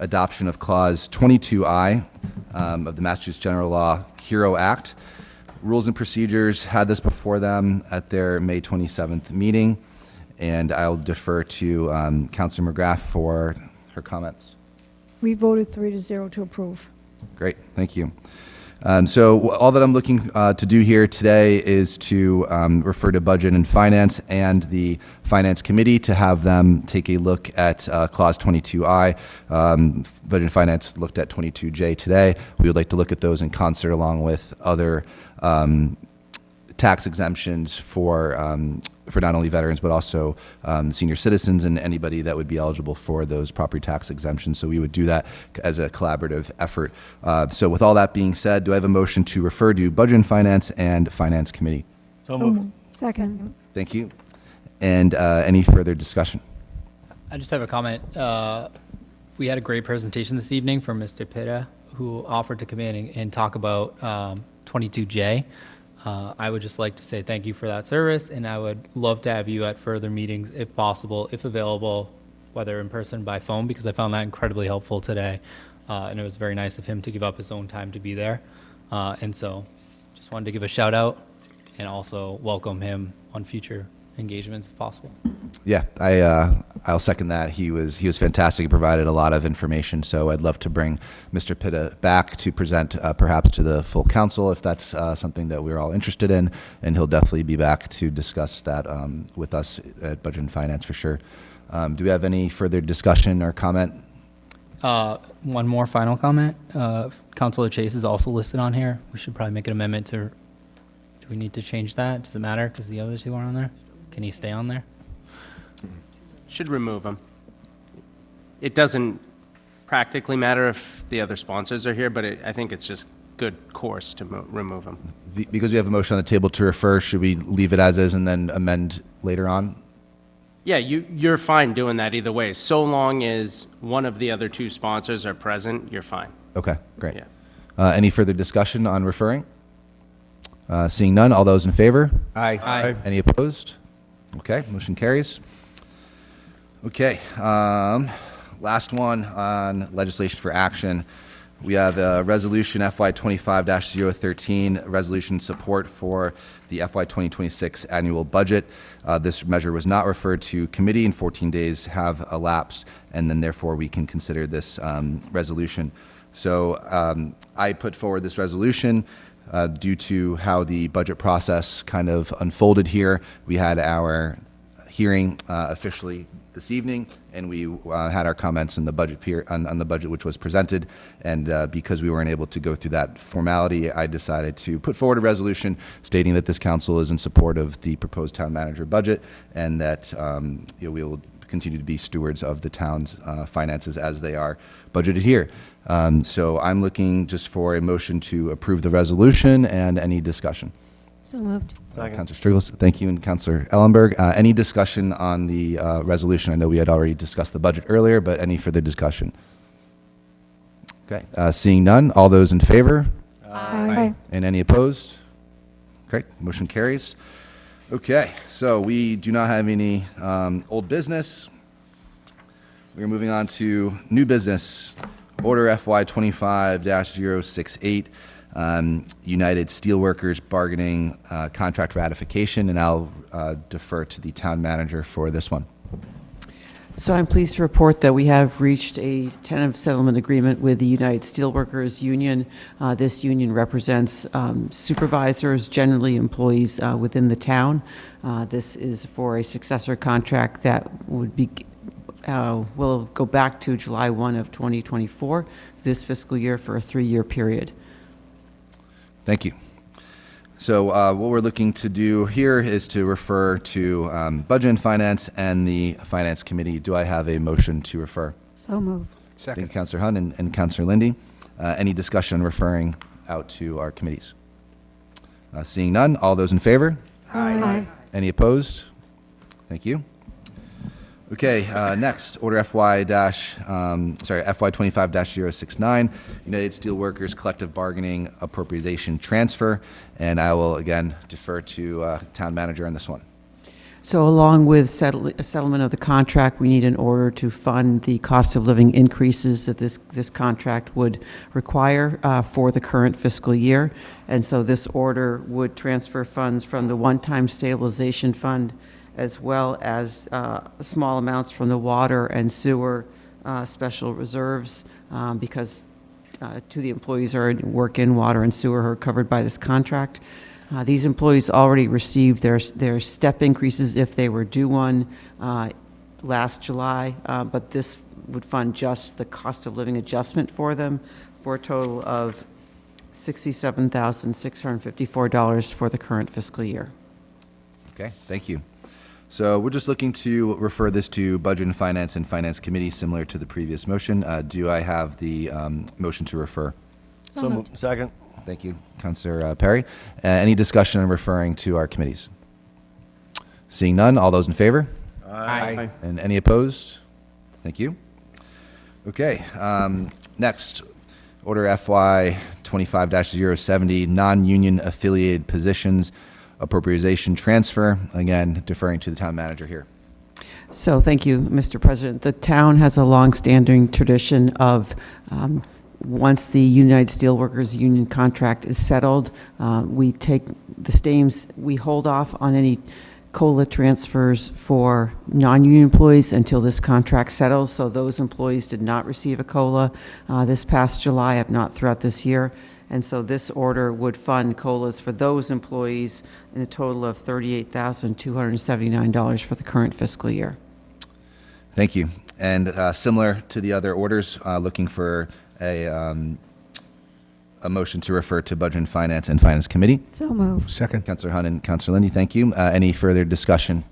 adoption of Clause 22I of the Massachusetts General Law HERO Act. Rules and Procedures had this before them at their May 27th meeting, and I'll defer to Councilor McGrath for her comments. We voted 3-0 to approve. Great, thank you. So all that I'm looking to do here today is to refer to Budget and Finance and the Finance Committee to have them take a look at Clause 22I. Budget and Finance looked at 22J today. We would like to look at those in concert along with other tax exemptions for not only veterans but also senior citizens and anybody that would be eligible for those property tax exemptions. So we would do that as a collaborative effort. So with all that being said, do I have a motion to refer to Budget and Finance Finance Committee? So moved. Second. Thank you. And any further discussion? I just have a comment. We had a great presentation this evening from Mr. Pitta, who offered to come in and talk about 22J. I would just like to say thank you for that service, and I would love to have you at further meetings if possible, if available, whether in person or by phone, because I found that incredibly helpful today. And it was very nice of him to give up his own time to be there. And so just wanted to give a shout out and also welcome him on future engagements if possible. Yeah, I'll second that. He was fantastic. He provided a lot of information. So I'd love to bring Mr. Pitta back to present perhaps to the full council if that's something that we're all interested in. And he'll definitely be back to discuss that with us at Budget and Finance for sure. Do we have any further discussion or comment? One more final comment. Councilor Chase is also listed on here. We should probably make an amendment to, do we need to change that? Does it matter because the other two are on there? Can he stay on there? Should remove him. It doesn't practically matter if the other sponsors are here, but I think it's just good course to remove him. Because we have a motion on the table to refer, should we leave it as is and then amend later on? Yeah, you're fine doing that either way. So long as one of the other two sponsors are present, you're fine. Okay, great. Yeah. Any further discussion on referring? Seeing none, all those in favor? Aye. Aye. Any opposed? Okay, motion carries. Okay, last one on legislation for action. We have a resolution FY 25-013, resolution support for the FY 2026 annual budget. This measure was not referred to committee and 14 days have elapsed, and then therefore we can consider this resolution. So I put forward this resolution due to how the budget process kind of unfolded here. We had our hearing officially this evening, and we had our comments in the budget on the budget which was presented. And because we weren't able to go through that formality, I decided to put forward a resolution stating that this council is in support of the proposed town manager budget, and that we will continue to be stewards of the town's finances as they are budgeted here. So I'm looking just for a motion to approve the resolution and any discussion. So moved. Councilor Strigels, thank you, and Councilor Ellenberg. Any discussion on the resolution? I know we had already discussed the budget earlier, but any further discussion? Okay, seeing none, all those in favor? Aye. And any opposed? Okay, motion carries. Okay, so we do not have any old business. We're moving on to new business. Order FY 25-068. United Steelworkers bargaining contract ratification, and I'll defer to the town manager for this one. So I'm pleased to report that we have reached a tentative settlement agreement with the United Steelworkers Union. This union represents supervisors, generally employees within the town. This is for a successor contract that would be will go back to July 1 of 2024, this fiscal year, for a 3-year period. Thank you. So what we're looking to do here is to refer to Budget and Finance and the Finance Committee. Do I have a motion to refer? So moved. Thank you, Councilor Hunt and Councilor Lindy. Any discussion referring out to our committees? Seeing none, all those in favor? Aye. Any opposed? Thank you. Okay, next, order FY 25-069, United Steelworkers Collective Bargaining Appropriation Transfer, and I will again defer to town manager on this one. So along with settlement of the contract, we need an order to fund the cost of living increases that this contract would require for the current fiscal year. And so this order would transfer funds from the one-time stabilization fund, as well as small amounts from the water and sewer special reserves, because two of the employees are work in water and sewer who are covered by this contract. These employees already received their step increases if they were due one last July, but this would fund just the cost of living adjustment for them, for a total of $67,654 for the current fiscal year. Okay, thank you. So we're just looking to refer this to Budget and Finance Committee, similar to the previous motion. Do I have the motion to refer? So moved. Second. Thank you, Councilor Perry. Any discussion on referring to our committees? Seeing none, all those in favor? Aye. And any opposed? Thank you. Okay, next, Order FY 25-070, non-union affiliated positions, appropriation transfer. Again, deferring to the town manager here. So, thank you, Mr. President. The town has a long-standing tradition of, once the United Steelworkers Union contract is settled, we take the STAMES, we hold off on any COLA transfers for non-union employees until this contract settles. So those employees did not receive a COLA this past July, if not throughout this year. And so this order would fund COLAs for those employees in a total of $38,279 for the current fiscal year. Thank you. And similar to the other orders, looking for a motion to refer to Budget and Finance Committee. So moved. Second. Councillor Hunt and Councillor Lindy, thank you. Any further discussion?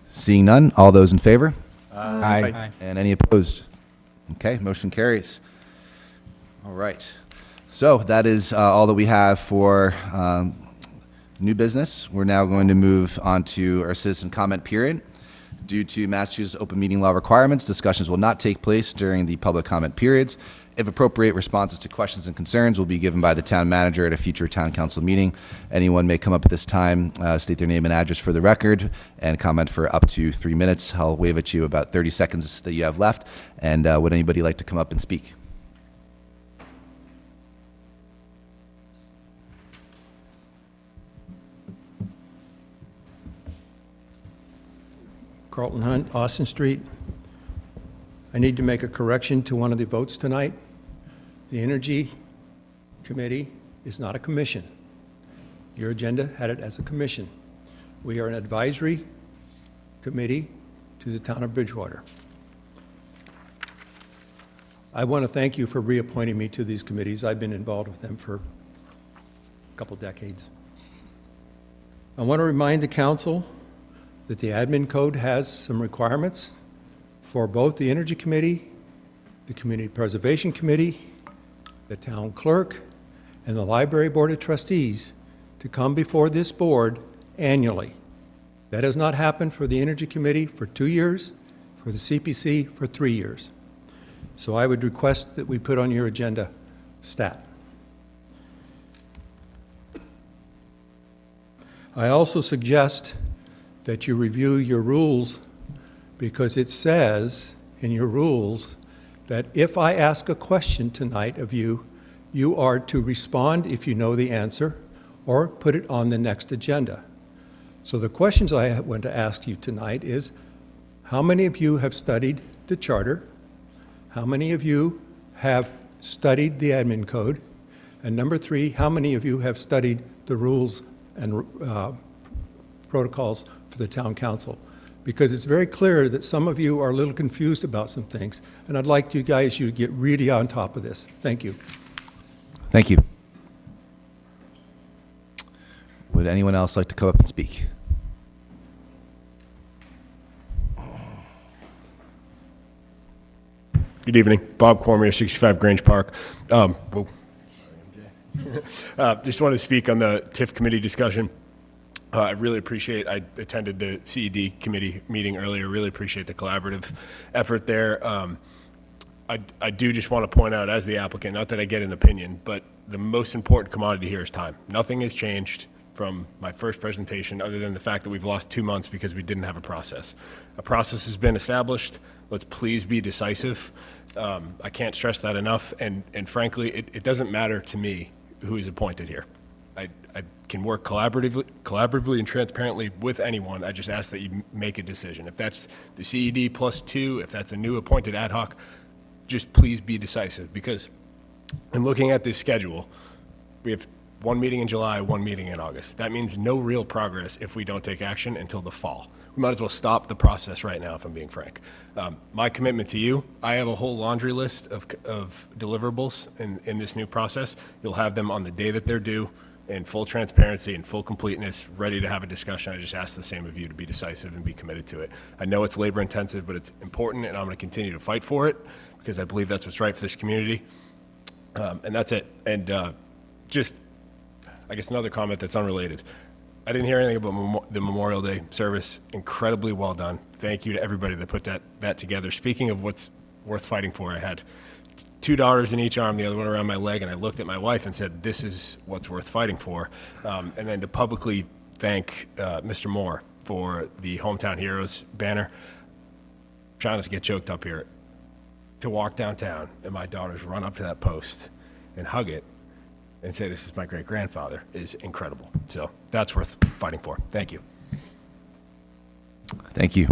Seeing none, all those in favor? Aye. And any opposed? Okay, motion carries. All right. So that is all that we have for new business. We're now going to move on to our citizen comment period. Due to Massachusetts open meeting law requirements, discussions will not take place during the public comment periods. If appropriate, responses to questions and concerns will be given by the town manager at a future town council meeting. Anyone may come up at this time, state their name and address for the record, and comment for up to 3 minutes. I'll wave at you about 30 seconds that you have left. And would anybody like to come up and speak? Carlton Hunt, Austin Street. I need to make a correction to one of the votes tonight. The Energy Committee is not a commission. Your agenda had it as a commission. We are an advisory committee to the town of Bridgewater. I want to thank you for reappointing me to these committees. I've been involved with them for a couple decades. I want to remind the council that the admin code has some requirements for both the Energy Committee, the Community Preservation Committee, the Town Clerk, and the Library Board of Trustees to come before this board annually. That has not happened for the Energy Committee for 2 years, for the CPC for 3 years. So I would request that we put on your agenda stat. I also suggest that you review your rules, because it says in your rules that if I ask a question tonight of you, you are to respond if you know the answer or put it on the next agenda. So the questions I want to ask you tonight is, how many of you have studied the charter? How many of you have studied the admin code? And number 3, how many of you have studied the rules and protocols for the town council? Because it's very clear that some of you are a little confused about some things, and I'd like you guys to get really on top of this. Thank you. Thank you. Would anyone else like to come up and speak? Good evening. Bob Cormier, 65 Grange Park. Just wanted to speak on the TIF committee discussion. I really appreciate, I attended the CED committee meeting earlier, really appreciate the collaborative effort there. I do just want to point out as the applicant, not that I get an opinion, but the most important commodity here is time. Nothing has changed from my first presentation other than the fact that we've lost 2 months because we didn't have a process. A process has been established. Let's please be decisive. I can't stress that enough, and frankly, it doesn't matter to me who is appointed here. I can work collaboratively and transparently with anyone. I just ask that you make a decision. If that's the CED +2, if that's a new appointed ad hoc, just please be decisive, because in looking at this schedule, we have 1 meeting in July, 1 meeting in August. That means no real progress if we don't take action until the fall. We might as well stop the process right now, if I'm being frank. My commitment to you, I have a whole laundry list of deliverables in this new process. You'll have them on the day that they're due, in full transparency and full completeness, ready to have a discussion. I just ask the same of you to be decisive and be committed to it. I know it's labor intensive, but it's important, and I'm going to continue to fight for it because I believe that's what's right for this community. And that's it. And just, I guess, another comment that's unrelated. I didn't hear anything about the Memorial Day service. Incredibly well done. Thank you to everybody that put that together. Speaking of what's worth fighting for, I had $2 in each arm, the other one around my leg, and I looked at my wife and said, this is what's worth fighting for. And then to publicly thank Mr. Moore for the Hometown Heroes banner. Trying not to get choked up here. To walk downtown and my daughters run up to that post and hug it and say, this is my great-grandfather, is incredible. So that's worth fighting for. Thank you. Thank you.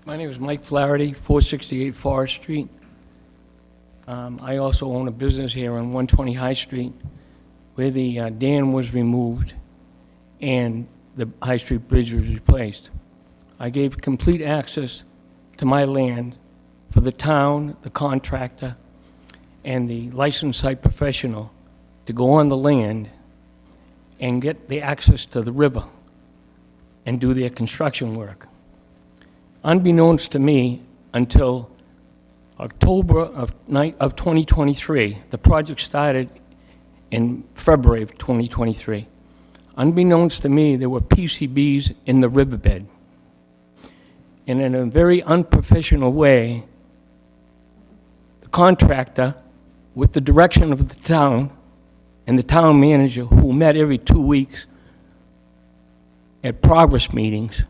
My name is Mike Flaherty, 468 Forest Street. I also own a business here on 120 High Street where the dam was removed and the High Street Bridge was replaced. I gave complete access to my land for the town, the contractor, and the licensed site professional to go on the land and get the access to the river and do their construction work. Unbeknownst to me, until October of 2023, the project started in February of 2023. Unbeknownst to me, there were PCBs in the riverbed. And in a very unprofessional way, the contractor, with the direction of the town and the town manager, who met every 2 weeks at progress meetings,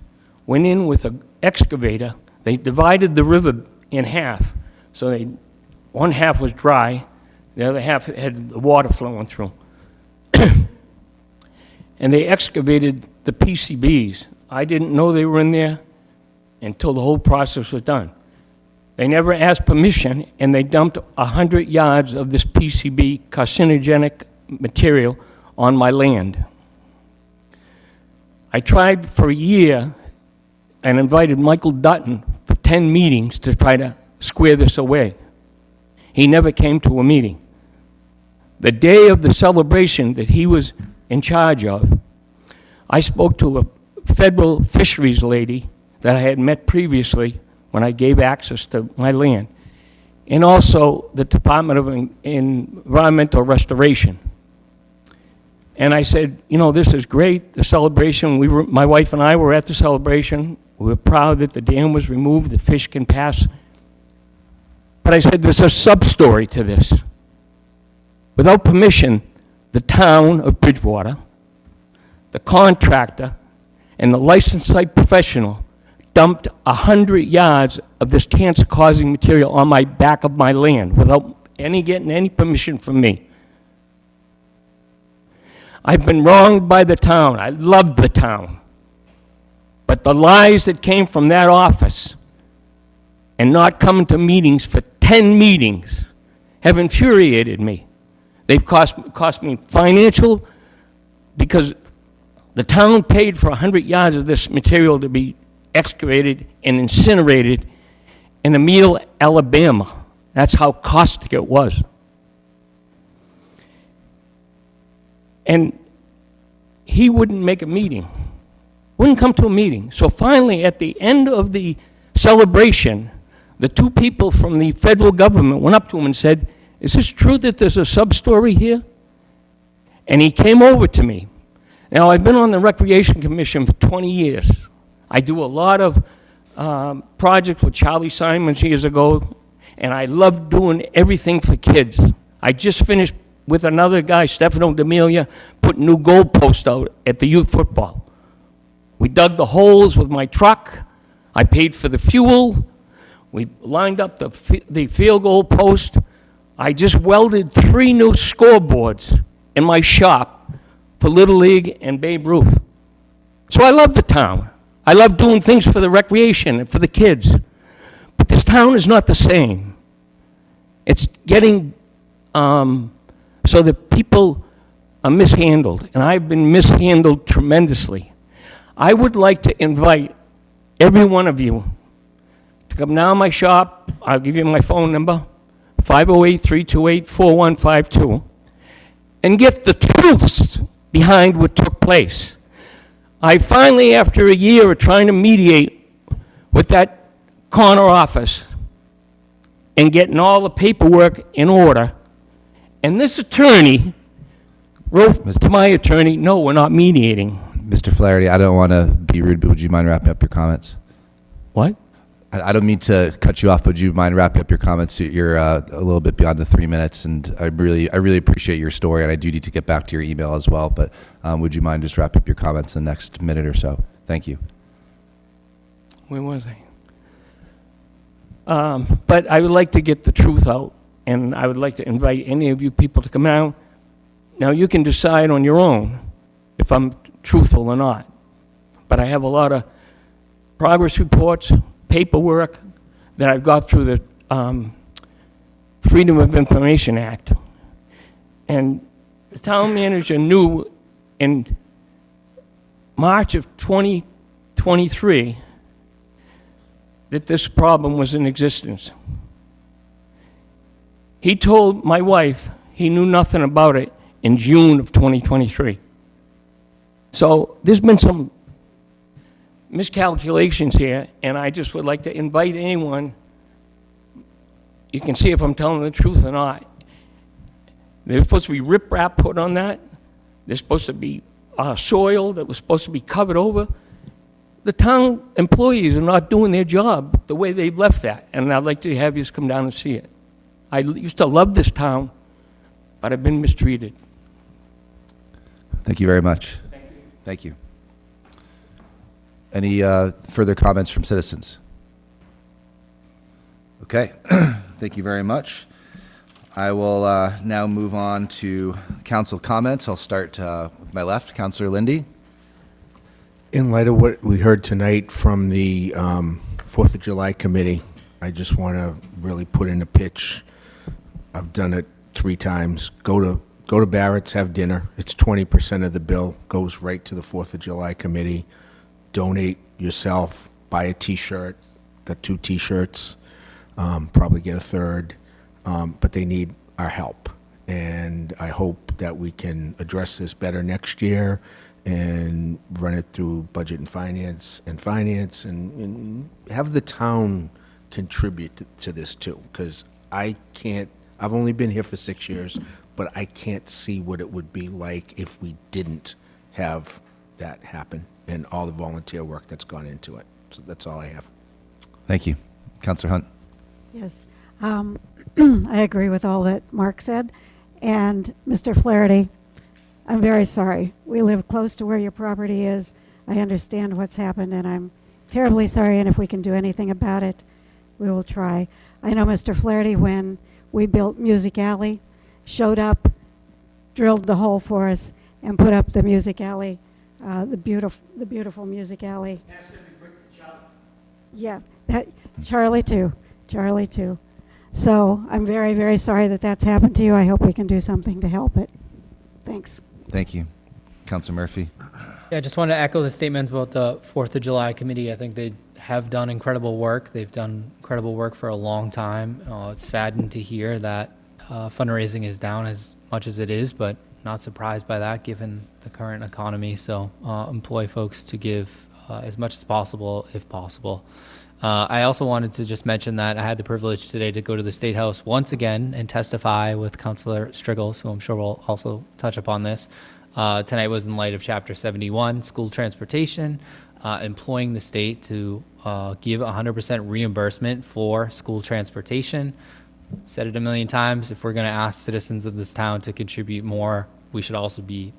went in with an excavator. They divided the river in half. So one half was dry, the other half had the water flowing through. And they excavated the PCBs. I didn't know they were in there until the whole process was done. They never asked permission, and they dumped 100 yards of this PCB carcinogenic material on my land. I tried for a year and invited Michael Dutton for 10 meetings to try to square this away. He never came to a meeting. The day of the celebration that he was in charge of, I spoke to a federal fisheries lady that I had met previously when I gave access to my land, and also the Department of Environmental Restoration. And I said, you know, this is great, the celebration. My wife and I were at the celebration. We were proud that the dam was removed, the fish can pass. But I said, there's a sub-story to this. Without permission, the town of Bridgewater, the contractor, and the licensed site professional dumped 100 yards of this cancer-causing material on my back of my land without getting any permission from me. I've been wronged by the town. I love the town. But the lies that came from that office and not coming to meetings for 10 meetings have infuriated me. They've cost me financial, because the town paid for 100 yards of this material to be excavated and incinerated in Emile, Alabama. That's how caustic it was. And he wouldn't make a meeting, wouldn't come to a meeting. So finally, at the end of the celebration, the two people from the federal government went up to him and said, is this true that there's a sub-story here? And he came over to me. Now, I've been on the Recreation Commission for 20 years. I do a lot of projects with Charlie Simons years ago, and I love doing everything for kids. I just finished with another guy, Stefano D'Amelia, putting new goalposts out at the youth football. We dug the holes with my truck. I paid for the fuel. We lined up the field goal post. I just welded 3 new scoreboards in my shop for Little League and Babe Ruth. So I love the town. I love doing things for the recreation and for the kids. But this town is not the same. It's getting so that people are mishandled, and I've been mishandled tremendously. I would like to invite every one of you to come down to my shop. I'll give you my phone number, 508-328-4152, and get the truths behind what took place. I finally, after a year of trying to mediate with that corner office and getting all the paperwork in order. And this attorney wrote to my attorney, no, we're not mediating. Mr. Flaherty, I don't want to be rude, but would you mind wrapping up your comments? What? I don't mean to cut you off, but would you mind wrapping up your comments? You're a little bit beyond the 3 minutes, and I really appreciate your story, and I do need to get back to your email as well, but would you mind just wrapping up your comments in the next minute or so? Thank you. Where was I? But I would like to get the truth out, and I would like to invite any of you people to come out. Now, you can decide on your own if I'm truthful or not, but I have a lot of progress reports, paperwork that I've got through the Freedom of Information Act. And the town manager knew in March of 2023 that this problem was in existence. He told my wife he knew nothing about it in June of 2023. So there's been some miscalculations here, and I just would like to invite anyone, you can see if I'm telling the truth or not. There's supposed to be riprap put on that. There's supposed to be soil that was supposed to be covered over. The town employees are not doing their job the way they've left that, and I'd like to have you come down and see it. I used to love this town, but I've been mistreated. Thank you very much. Thank you. Any further comments from citizens? Okay, thank you very much. I will now move on to council comments. I'll start with my left, Councilor Lindy. In light of what we heard tonight from the 4th of July committee, I just want to really put in a pitch. I've done it 3 times. Go to Barrett's, have dinner. It's 20% of the bill, goes right to the 4th of July committee. Donate yourself, buy a T-shirt. Got 2 T-shirts, probably get a third, but they need our help. And I hope that we can address this better next year and run it through budget and finance and have the town contribute to this too. Because I've only been here for 6 years, but I can't see what it would be like if we didn't have that happen and all the volunteer work that's gone into it. So that's all I have. Thank you. Councilor Hunt. Yes, I agree with all that Mark said. And Mr. Flaherty, I'm very sorry. We live close to where your property is. I understand what's happened, and I'm terribly sorry, and if we can do anything about it, we will try. I know Mr. Flaherty, when we built Music Alley, showed up, drilled the hole for us, and put up the Music Alley, the beautiful Music Alley. Yeah, Charlie too. So I'm very, very sorry that that's happened to you. I hope we can do something to help it. Thanks. Thank you. Councilor Murphy. Yeah, I just want to echo the statement about the 4th of July committee. I think they have done incredible work. They've done incredible work for a long time. It's saddened to hear that fundraising is down as much as it is, but not surprised by that given the current economy. So employ folks to give as much as possible, if possible. I also wanted to just mention that I had the privilege today to go to the State House once again and testify with Councilor Striggles, who I'm sure will also touch upon this. Tonight was in light of Chapter 71, school transportation, employing the state to give 100% reimbursement for school transportation. Said it a million times, if we're going to ask citizens of this town to contribute more, we should also be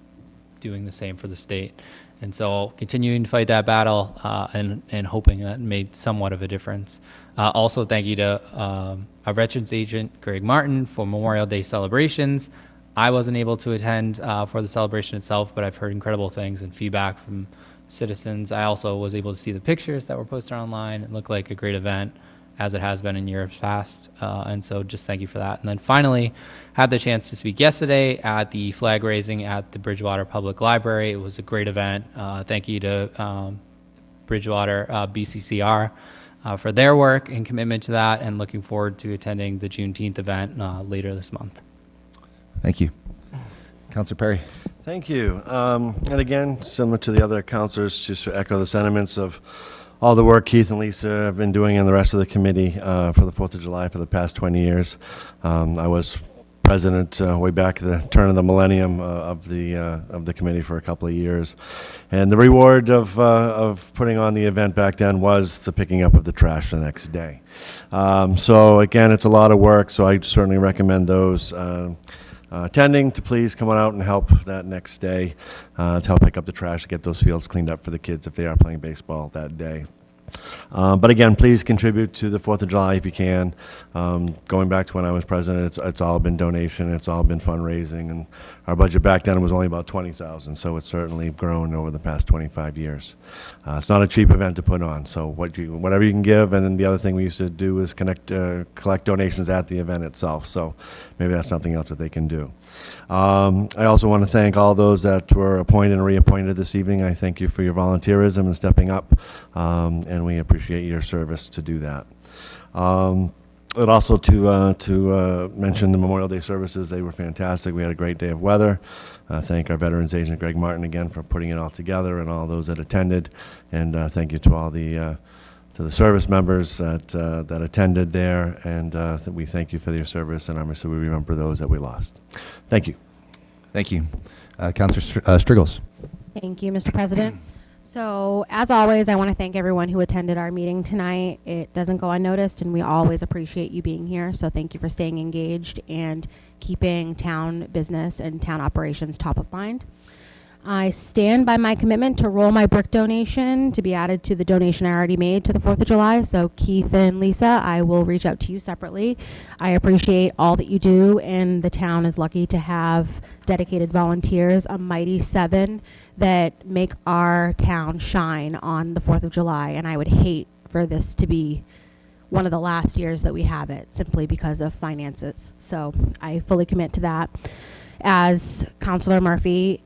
doing the same for the state. And so continuing to fight that battle and hoping that made somewhat of a difference. Also, thank you to our veterans agent, Greg Martin, for Memorial Day celebrations. I wasn't able to attend for the celebration itself, but I've heard incredible things and feedback from citizens. I also was able to see the pictures that were posted online. It looked like a great event, as it has been in years past. And so just thank you for that. And then finally, had the chance to speak yesterday at the flag raising at the Bridgewater Public Library. It was a great event. Thank you to Bridgewater BCCR for their work and commitment to that, and looking forward to attending the Juneteenth event later this month. Thank you. Councilor Perry. Thank you. And again, similar to the other councilors, just to echo the sentiments of all the work Keith and Lisa have been doing and the rest of the committee for the 4th of July for the past 20 years. I was president way back at the turn of the millennium of the committee for a couple of years, and the reward of putting on the event back then was the picking up of the trash the next day. So again, it's a lot of work. So I certainly recommend those attending to please come on out and help that next day to help pick up the trash to get those fields cleaned up for the kids if they are playing baseball that day. But again, please contribute to the 4th of July if you can. Going back to when I was president, it's all been donation, it's all been fundraising, and our budget back then was only about $20,000, so it's certainly grown over the past 25 years. It's not a cheap event to put on, so whatever you can give, and then the other thing we used to do is collect donations at the event itself, so maybe that's something else that they can do. I also want to thank all those that were appointed and reappointed this evening. I thank you for your volunteerism and stepping up, and we appreciate your service to do that. But also to mention the Memorial Day services. They were fantastic. We had a great day of weather. Thank our Veterans Agent Greg Martin again for putting it all together and all those that attended. And thank you to all the service members that attended there. And we thank you for your service, and obviously we remember those that we lost. Thank you. Thank you. Councilor Striggles. Thank you, Mr. President. So, as always, I want to thank everyone who attended our meeting tonight. It doesn't go unnoticed, and we always appreciate you being here. So thank you for staying engaged and keeping town business and town operations top of mind. I stand by my commitment to roll my brick donation to be added to the donation I already made to the 4th of July. So Keith and Lisa, I will reach out to you separately. I appreciate all that you do, and the town is lucky to have dedicated volunteers, a mighty 7 that make our town shine on the 4th of July. And I would hate for this to be one of the last years that we have it simply because of finances. So I fully commit to that. As Councilor Murphy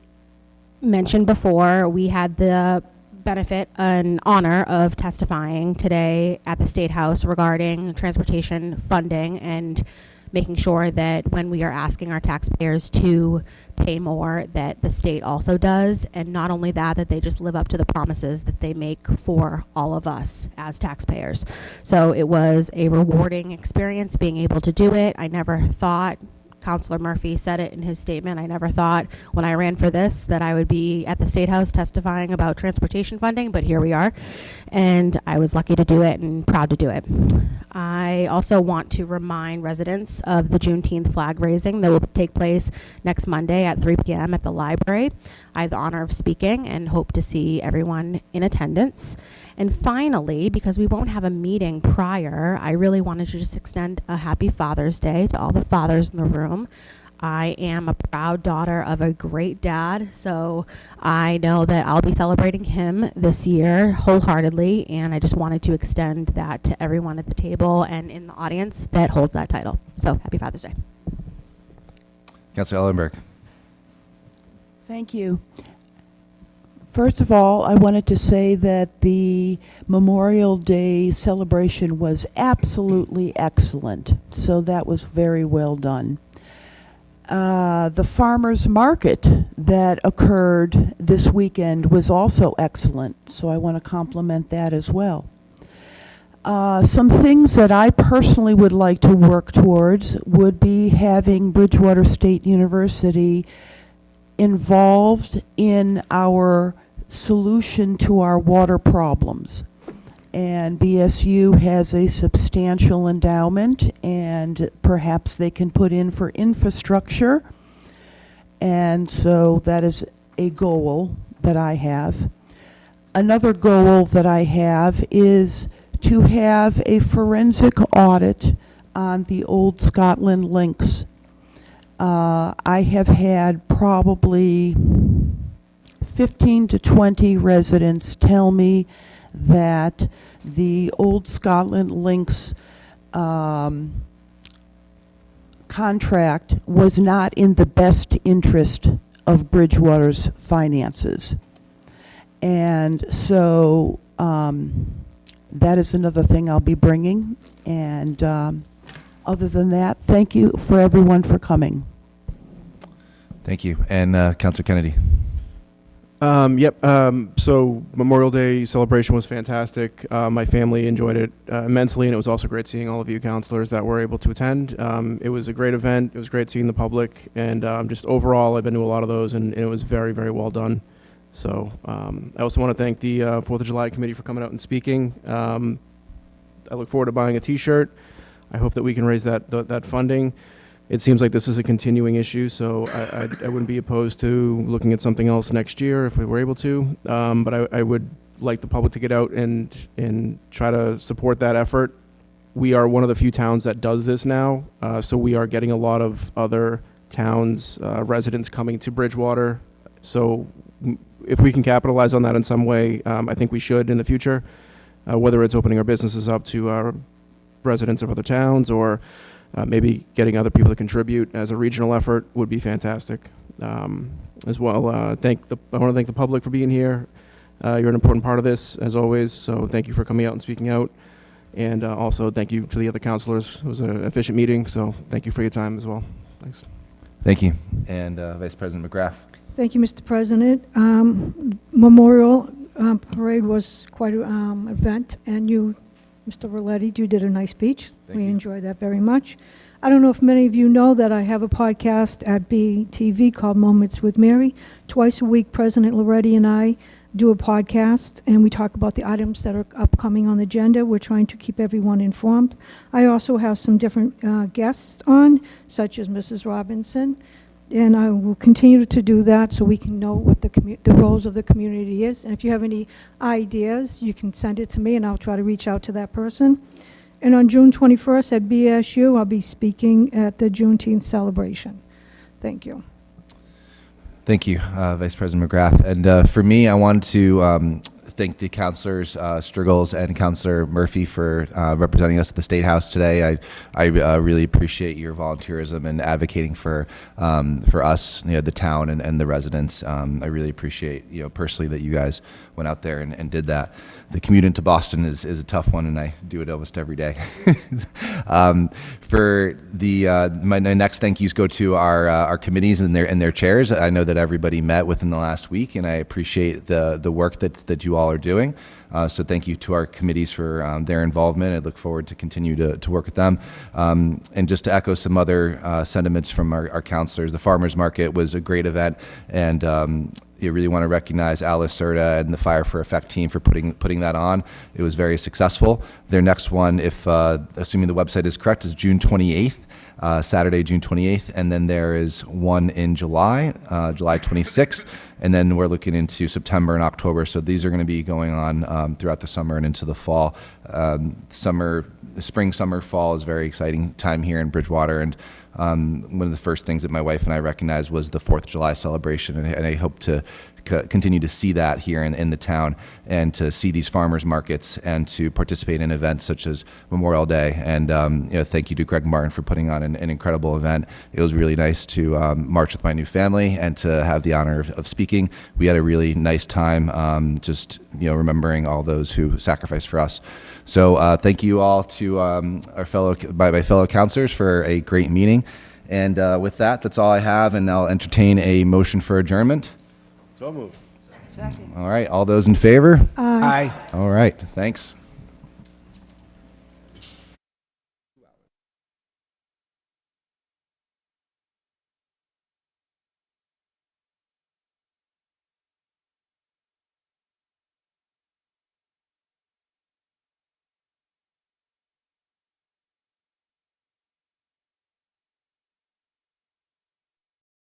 mentioned before, we had the benefit and honor of testifying today at the State House regarding transportation funding and making sure that when we are asking our taxpayers to pay more, that the state also does, and not only that, that they just live up to the promises that they make for all of us as taxpayers. So it was a rewarding experience being able to do it. I never thought, Councilor Murphy said it in his statement, I never thought when I ran for this that I would be at the State House testifying about transportation funding, but here we are. And I was lucky to do it and proud to do it. I also want to remind residents of the Juneteenth flag raising that will take place next Monday at 3 p.m. at the library. I have the honor of speaking and hope to see everyone in attendance. And finally, because we won't have a meeting prior, I really wanted to just extend a happy Father's Day to all the fathers in the room. I am a proud daughter of a great dad, so I know that I'll be celebrating him this year wholeheartedly, and I just wanted to extend that to everyone at the table and in the audience that holds that title. So, happy Father's Day. Councilor Ellenberg. Thank you. First of all, I wanted to say that the Memorial Day celebration was absolutely excellent. So that was very well done. The farmers market that occurred this weekend was also excellent. So I want to compliment that as well. Some things that I personally would like to work towards would be having Bridgewater State University involved in our solution to our water problems. And BSU has a substantial endowment, and perhaps they can put in for infrastructure. And so that is a goal that I have. Another goal that I have is to have a forensic audit on the old Scotland links. I have had probably 15 to 20 residents tell me that the old Scotland links contract was not in the best interest of Bridgewater's finances. And so that is another thing I'll be bringing. And other than that, thank you for everyone for coming. Thank you. And Councilor Kennedy. Yep. So Memorial Day celebration was fantastic. My family enjoyed it immensely, and it was also great seeing all of you counselors that were able to attend. It was a great event. It was great seeing the public, and just overall, I've been to a lot of those, and it was very, very well done. So I also want to thank the 4th of July committee for coming out and speaking. I look forward to buying a T-shirt. I hope that we can raise that funding. It seems like this is a continuing issue, so I wouldn't be opposed to looking at something else next year if we were able to. But I would like the public to get out and try to support that effort. We are one of the few towns that does this now, so we are getting a lot of other towns, residents coming to Bridgewater. So if we can capitalize on that in some way, I think we should in the future, whether it's opening our businesses up to our residents of other towns or maybe getting other people to contribute as a regional effort would be fantastic. As well, I want to thank the public for being here. You're an important part of this, as always, so thank you for coming out and speaking out. And also, thank you to the other counselors. It was an efficient meeting, so thank you for your time as well. Thanks. Thank you. And Vice President McGrath. Thank you, Mr. President. Memorial Parade was quite an event, and you, Mr. Rolletti, you did a nice speech. We enjoyed that very much. I don't know if many of you know that I have a podcast at BTV called Moments with Mary. Twice a week, President Loretti and I do a podcast, and we talk about the items that are upcoming on the agenda. We're trying to keep everyone informed. I also have some different guests on, such as Mrs. Robinson, and I will continue to do that so we can know what the roles of the community is. And if you have any ideas, you can send it to me, and I'll try to reach out to that person. And on June 21st at BSU, I'll be speaking at the Juneteenth celebration. Thank you. Thank you, Vice President McGrath. And for me, I wanted to thank the councilors, Strigels and Councilor Murphy, for representing us at the State House today. I really appreciate your volunteerism and advocating for us, the town and the residents. I really appreciate, personally, that you guys went out there and did that. The commute into Boston is a tough one, and I do it almost every day. For my next thank yous go to our committees and their chairs. I know that everybody met within the last week, and I appreciate the work that you all are doing. So thank you to our committees for their involvement. I look forward to continue to work with them. And just to echo some other sentiments from our counselors, the Farmers Market was a great event, and you really want to recognize Alice Serta and the Fire for Effect team for putting that on. It was very successful. Their next one, if assuming the website is correct, is June 28th. Saturday, June 28th, and then there is one in July, July 26th, and then we're looking into September and October. So these are going to be going on throughout the summer and into the fall. Spring, summer, fall is a very exciting time here in Bridgewater, and one of the first things that my wife and I recognized was the 4th of July celebration, and I hope to continue to see that here in the town, and to see these farmers markets and to participate in events such as Memorial Day. And thank you to Greg Martin for putting on an incredible event. It was really nice to march with my new family and to have the honor of speaking. We had a really nice time, just remembering all those who sacrificed for us. So thank you all to my fellow counselors for a great meeting. And with that, that's all I have, and I'll entertain a motion for adjournment. So moved. Second. All right, all those in favor? Aye. All right, thanks.